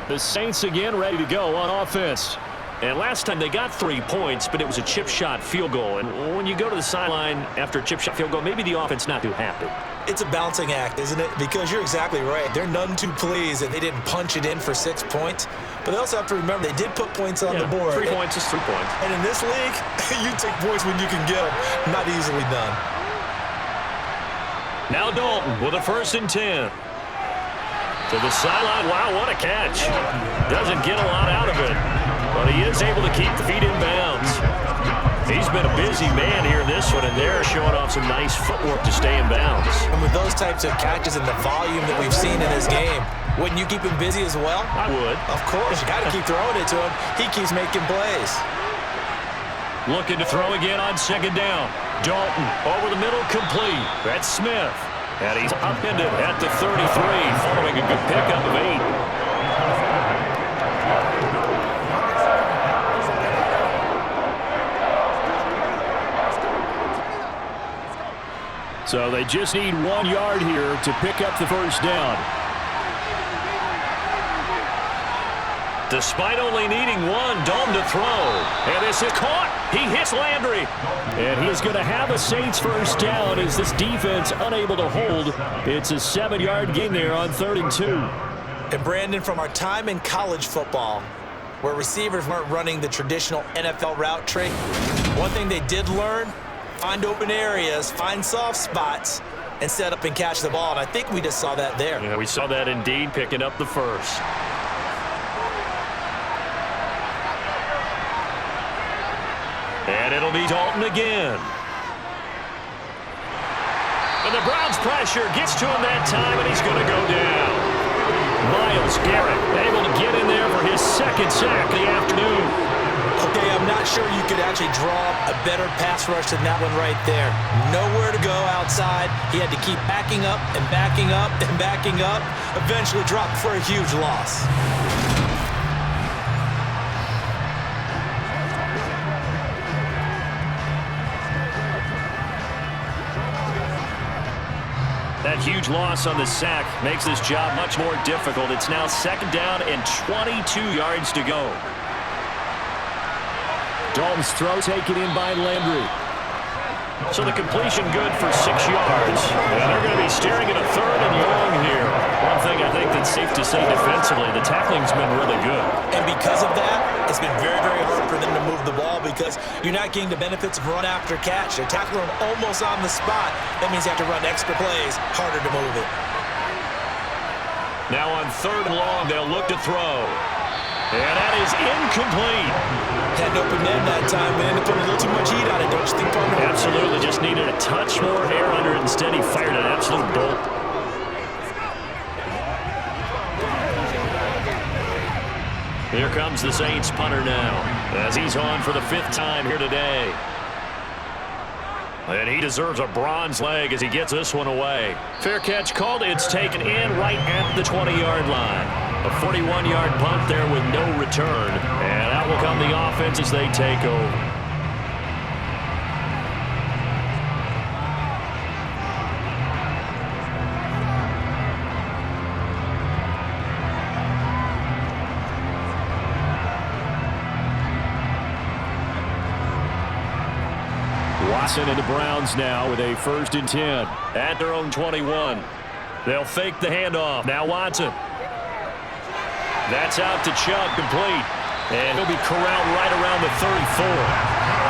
The Saints again ready to go on offense. And last time they got 3 points, but it was a chip shot field goal. And when you go to the sideline after a chip shot field goal, maybe the offense not too happy. It's a balancing act, isn't it? Because you're exactly right. They're none too pleased that they didn't punch it in for 6 points. But they also have to remember they did put points on the board. 3 points is 3 points. And in this league, you take points when you can get them. Not easily done. Now Dalton with a 1st and 10. To the sideline. Wow, what a catch. Doesn't get a lot out of it, but he is able to keep the feet in bounds. He's been a busy man here in this one, and they're showing off some nice footwork to stay in bounds. And with those types of catches and the volume that we've seen in this game, wouldn't you keep him busy as well? I would. Of course. You got to keep throwing it to him. He keeps making plays. Looking to throw again on 2nd down. Dalton over the middle, complete. That's Smith. And he's upended at the 33, following a good pickup of 8. So they just need 1 yard here to pick up the first down. Despite only needing 1, Dalton to throw. And this is caught. He hits Landry. And he is going to have a Saints first down as this defense unable to hold. It's a 7-yard gain there on 3rd and 2. And Brandon, from our time in college football, where receivers weren't running the traditional NFL route tree, one thing they did learn, find open areas, find soft spots, and set up and catch the ball. And I think we just saw that there. Yeah, we saw that indeed, picking up the first. And it'll be Dalton again. And the Browns pressure gets to him that time, and he's going to go down. Myles Garrett able to get in there for his 2nd sack of the afternoon. Okay, I'm not sure you could actually draw a better pass rush than that one right there. Nowhere to go outside. He had to keep backing up and backing up and backing up. Eventually dropped for a huge loss. That huge loss on the sack makes this job much more difficult. It's now 2nd down and 22 yards to go. Dalton's throw taken in by Landry. So the completion good for 6 yards. And they're going to be staring at a 3rd and long here. One thing I think that's safe to say defensively, the tackling's been really good. And because of that, it's been very, very hard for them to move the ball because you're not getting the benefits of run after catch. They're tackling almost on the spot. That means you have to run extra plays, harder to move it. Now on 3rd and long, they'll look to throw. And that is incomplete. Had an open end that time, man. They put a little too much heat on it, don't you think, partner? Absolutely. Just needed a touch more air under it. Instead, he fired an absolute bolt. Here comes the Saints punter now, as he's on for the 5th time here today. And he deserves a bronze leg as he gets this one away. Fair catch called. It's taken in right at the 20-yard line. A 41-yard punt there with no return. And out will come the offense as they take over. Watson and the Browns now with a 1st and 10 at their own 21. They'll fake the handoff. Now Watson. That's out to Chubb, complete. And he'll be corralled right around the 34.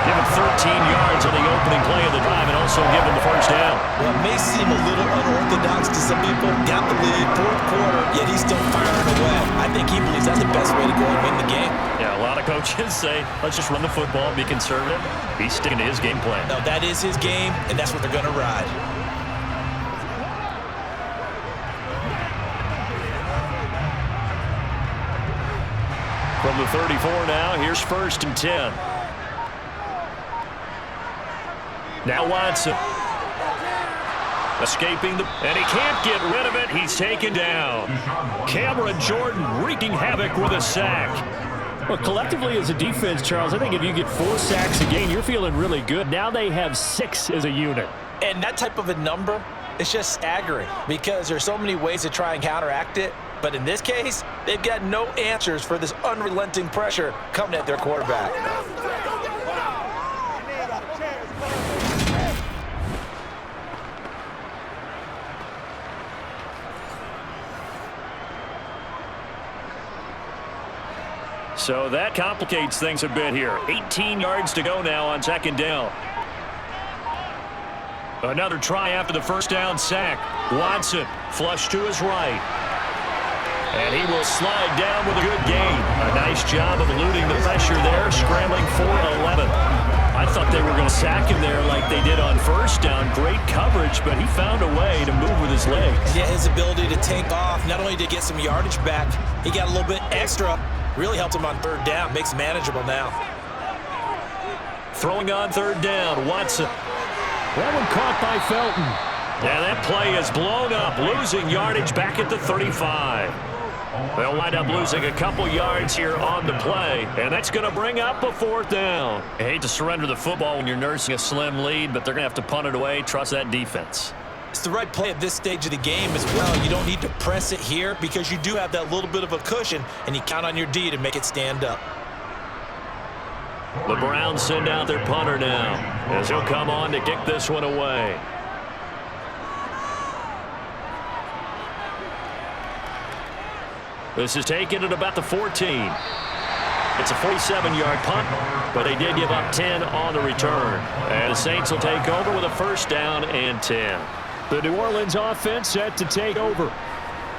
Give him 13 yards on the opening play of the drive and also give him the 1st down. Well, it may seem a little unorthodox to some people. Got the lead, 4th quarter, yet he's still firing away. I think he believes that's the best way to go and win the game. Yeah, a lot of coaches say, let's just run the football, be conservative. He's sticking to his game plan. No, that is his game, and that's what they're going to ride. From the 34 now, here's 1st and 10. Now Watson. Escaping and he can't get rid of it. He's taken down. Cameron Jordan wreaking havoc with a sack. Well, collectively as a defense, Charles, I think if you get 4 sacks a game, you're feeling really good. Now they have 6 as a unit. And that type of a number, it's just staggering because there's so many ways to try and counteract it. But in this case, they've got no answers for this unrelenting pressure coming at their quarterback. So that complicates things a bit here. 18 yards to go now on 2nd down. Another try after the 1st down sack. Watson flush to his right. And he will slide down with a good gain. A nice job of eluding the pressure there, scrambling for 11. I thought they were going to sack him there like they did on 1st down. Great coverage, but he found a way to move with his legs. Yeah, his ability to take off, not only to get some yardage back, he got a little bit extra. Really helped him on 3rd down. Makes it manageable now. Throwing on 3rd down, Watson. That one caught by Felton. And that play is blown up, losing yardage back at the 35. They'll wind up losing a couple yards here on the play, and that's going to bring up a 4th down. I hate to surrender the football when you're nursing a slim lead, but they're going to have to punt it away. Trust that defense. It's the right play at this stage of the game as well. You don't need to press it here because you do have that little bit of a cushion, and you count on your D to make it stand up. The Browns send out their punter now as he'll come on to kick this one away. This is taken at about the 14. It's a 47-yard punt, but they did give up 10 on the return. And the Saints will take over with a 1st down and 10. The New Orleans offense set to take over.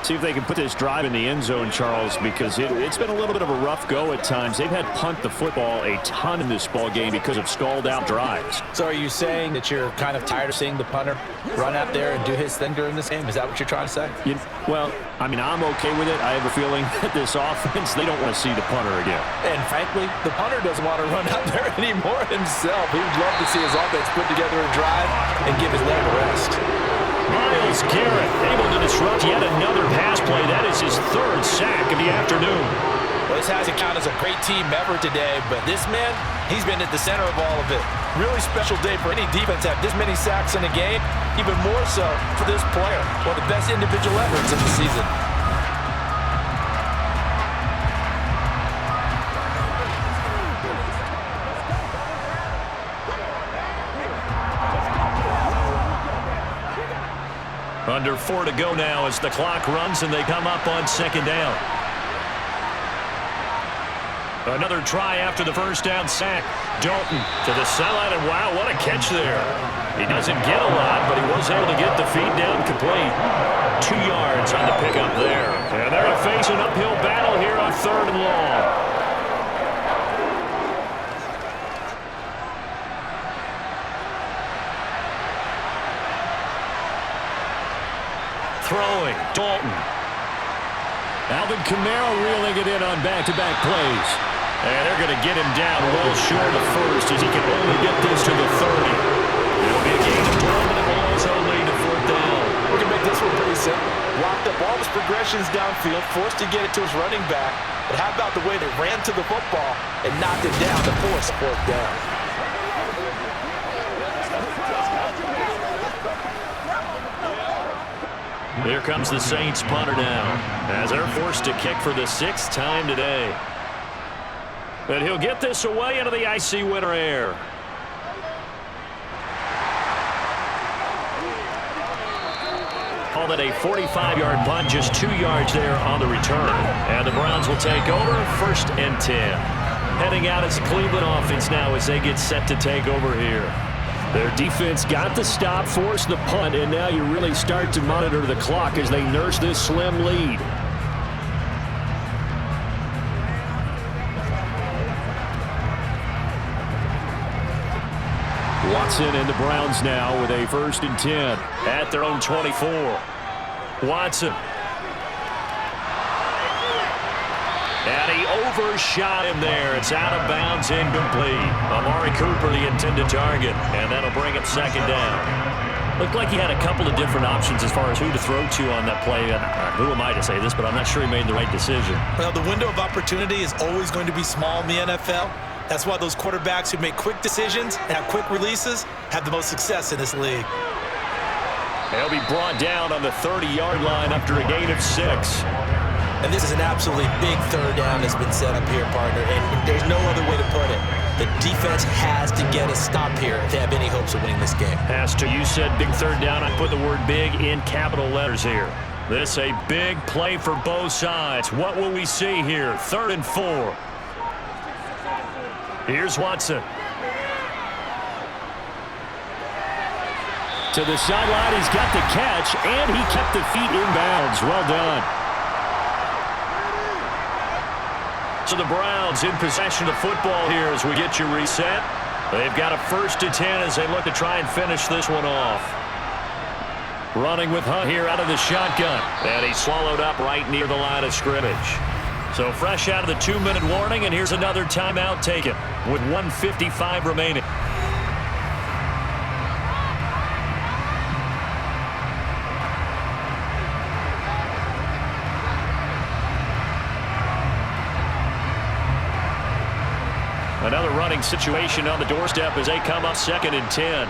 See if they can put this drive in the end zone, Charles, because it's been a little bit of a rough go at times. They've had punt the football a ton in this ball game because of stalled-out drives. So are you saying that you're kind of tired of seeing the punter run out there and do his thing during this game? Is that what you're trying to say? Well, I mean, I'm okay with it. I have a feeling that this offense, they don't want to see the punter again. And frankly, the punter doesn't want to run out there anymore himself. He would love to see his offense put together a drive and give his leg a rest. Myles Garrett able to disrupt yet another pass play. That is his 3rd sack of the afternoon. Well, this has to count as a great team effort today, but this man, he's been at the center of all of it. Really special day for any defense to have this many sacks in a game, even more so for this player. One of the best individual efforts of the season. Under 4 to go now as the clock runs and they come up on 2nd down. Another try after the 1st down sack. Dalton to the sideline, and wow, what a catch there. He doesn't get a lot, but he was able to get the feed down complete. 2 yards on the pickup there. And they're going to face an uphill battle here on 3rd and long. Throwing, Dalton. Alvin Kamara reeling it in on back-to-back plays. And they're going to get him down well short of 1st as he can only get this to the 30. It'll be a gain of 12, and it rolls only to 4th down. We can make this one pretty simple. Locked up all this progression possessions downfield, forced to get it to his running back. But how about the way they ran to the football and knocked it down to force the fourth down? Here comes the Saints punter now, as they're forced to kick for the 6th time today. But he'll get this away into the icy winter air. Call that a 45-yard punt, just 2 yards there on the return. And the Browns will take over, 1st and 10. Heading out as the Cleveland offense now as they get set to take over here. Their defense got the stop, forced the punt, and now you really start to monitor the clock as they nurse this slim lead. Watson and the Browns now with a 1st and 10 at their own 24. Watson. And he overshot him there. It's out of bounds, incomplete. Amari Cooper, the intended target, and that'll bring it 2nd down. Looked like he had a couple of different options as far as who to throw to on that play. And who am I to say this, but I'm not sure he made the right decision. Well, the window of opportunity is always going to be small in the NFL. That's why those quarterbacks who make quick decisions and have quick releases have the most success in this league. He'll be brought down on the 30-yard line after a gain of 6. And this is an absolutely big 3rd down that's been set up here, partner, and there's no other way to put it. The defense has to get a stop here if they have any hopes of winning this game. Has to. You said big 3rd down. I put the word big in capital letters here. This a big play for both sides. What will we see here? 3rd and 4. Here's Watson. To the sideline, he's got the catch, and he kept the feet in bounds. Well done. So the Browns in possession of football here as we get you reset. They've got a 1st and 10 as they look to try and finish this one off. Running with Hunt here out of the shotgun. And he's swallowed up right near the line of scrimmage. So fresh out of the 2-minute warning, and here's another timeout taken with 1:55 remaining. Another running situation on the doorstep as they come up 2nd and 10.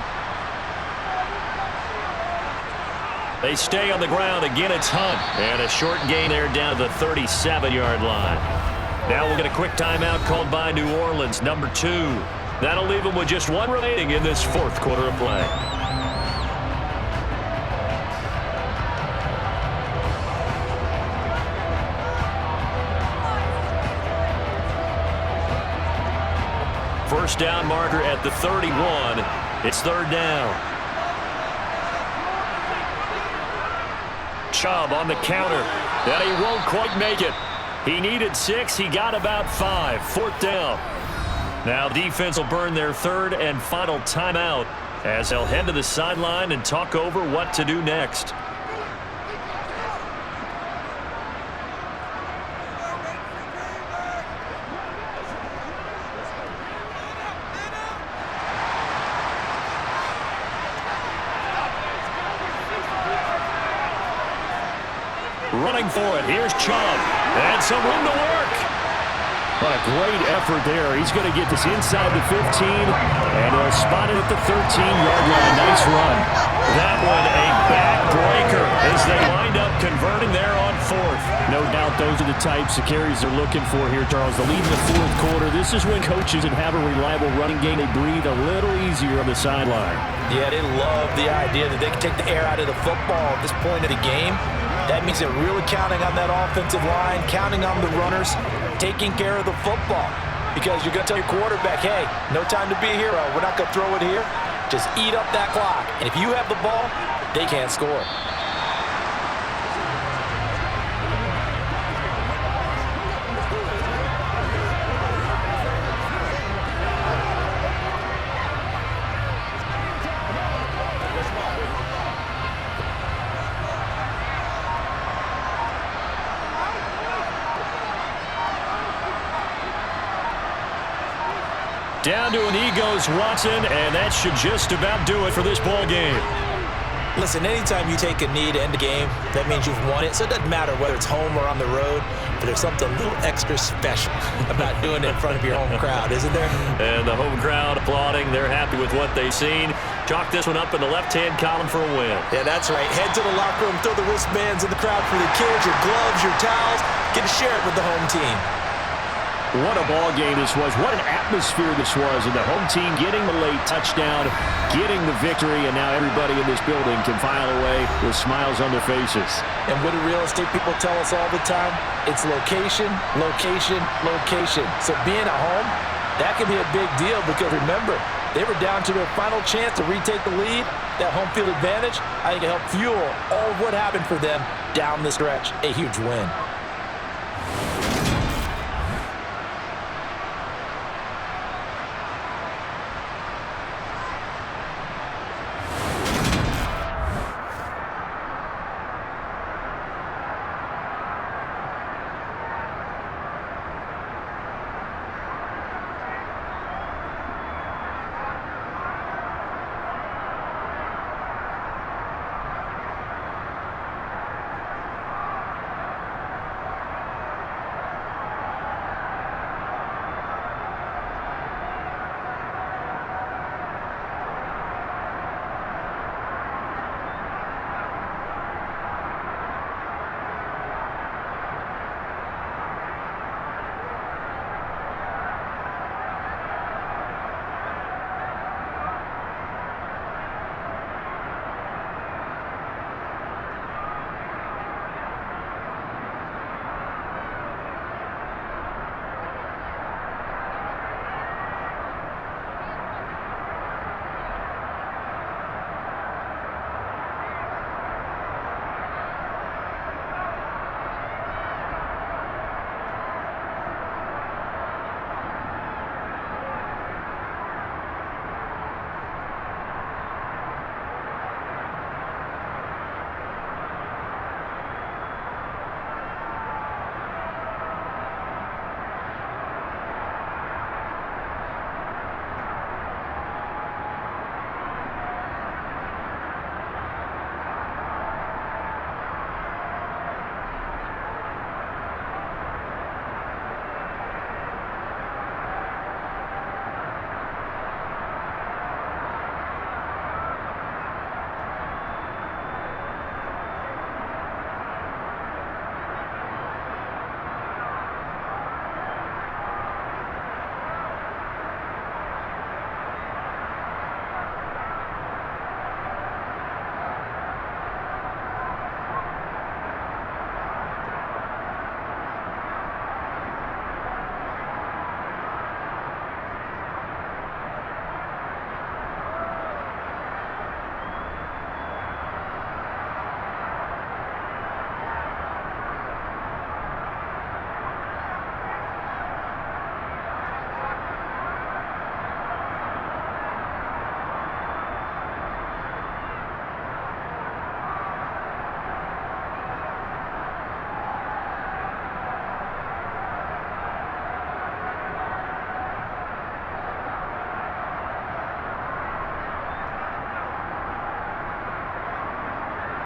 They stay on the ground. Again, it's Hunt. And a short gain there down to the 37-yard line. Now we'll get a quick timeout called by New Orleans, number 2. That'll leave them with just 1 remaining in this 4th quarter of play. First down marker at the 31. It's 3rd down. Chubb on the counter. That he won't quite make it. He needed 6. He got about 5. 4th down. Now defense will burn their 3rd and final timeout as they'll head to the sideline and talk over what to do next. Running for it. Here's Chubb. And some room to work. What a great effort there. He's going to get this inside the 15, and he'll spot it at the 13-yard line. Nice run. That one a backbreaker as they wind up converting there on 4th. No doubt those are the types of carries they're looking for here, Charles. The lead in the 4th quarter. This is when coaches that have a reliable running game, they breathe a little easier on the sideline. Yeah, they love the idea that they can take the air out of the football at this point of the game. That means they're really counting on that offensive line, counting on the runners, taking care of the football. Because you're going to tell your quarterback, hey, no time to be a hero. We're not going to throw it here. Just eat up that clock. And if you have the ball, they can't score. Down to an knee goes Watson, and that should just about do it for this ball game. Listen, anytime you take a knee to end a game, that means you've won it. So it doesn't matter whether it's home or on the road, but there's something a little extra special about doing it in front of your home crowd, isn't there? And the home crowd applauding. They're happy with what they've seen. Chalk this one up in the left-hand column for a win. Yeah, that's right. Head to the locker room, throw the wristbands in the crowd for the kids, your gloves, your towels. Get to share it with the home team. What a ball game this was. What an atmosphere this was. And the home team getting the late touchdown, getting the victory, and now everybody in this building can file away with smiles on their faces. And what do real estate people tell us all the time? It's location, location, location. So being at home, that can be a big deal because remember, they were down to their final chance to retake the lead. That home field advantage, I think it helped fuel all of what happened for them down the stretch. A huge win.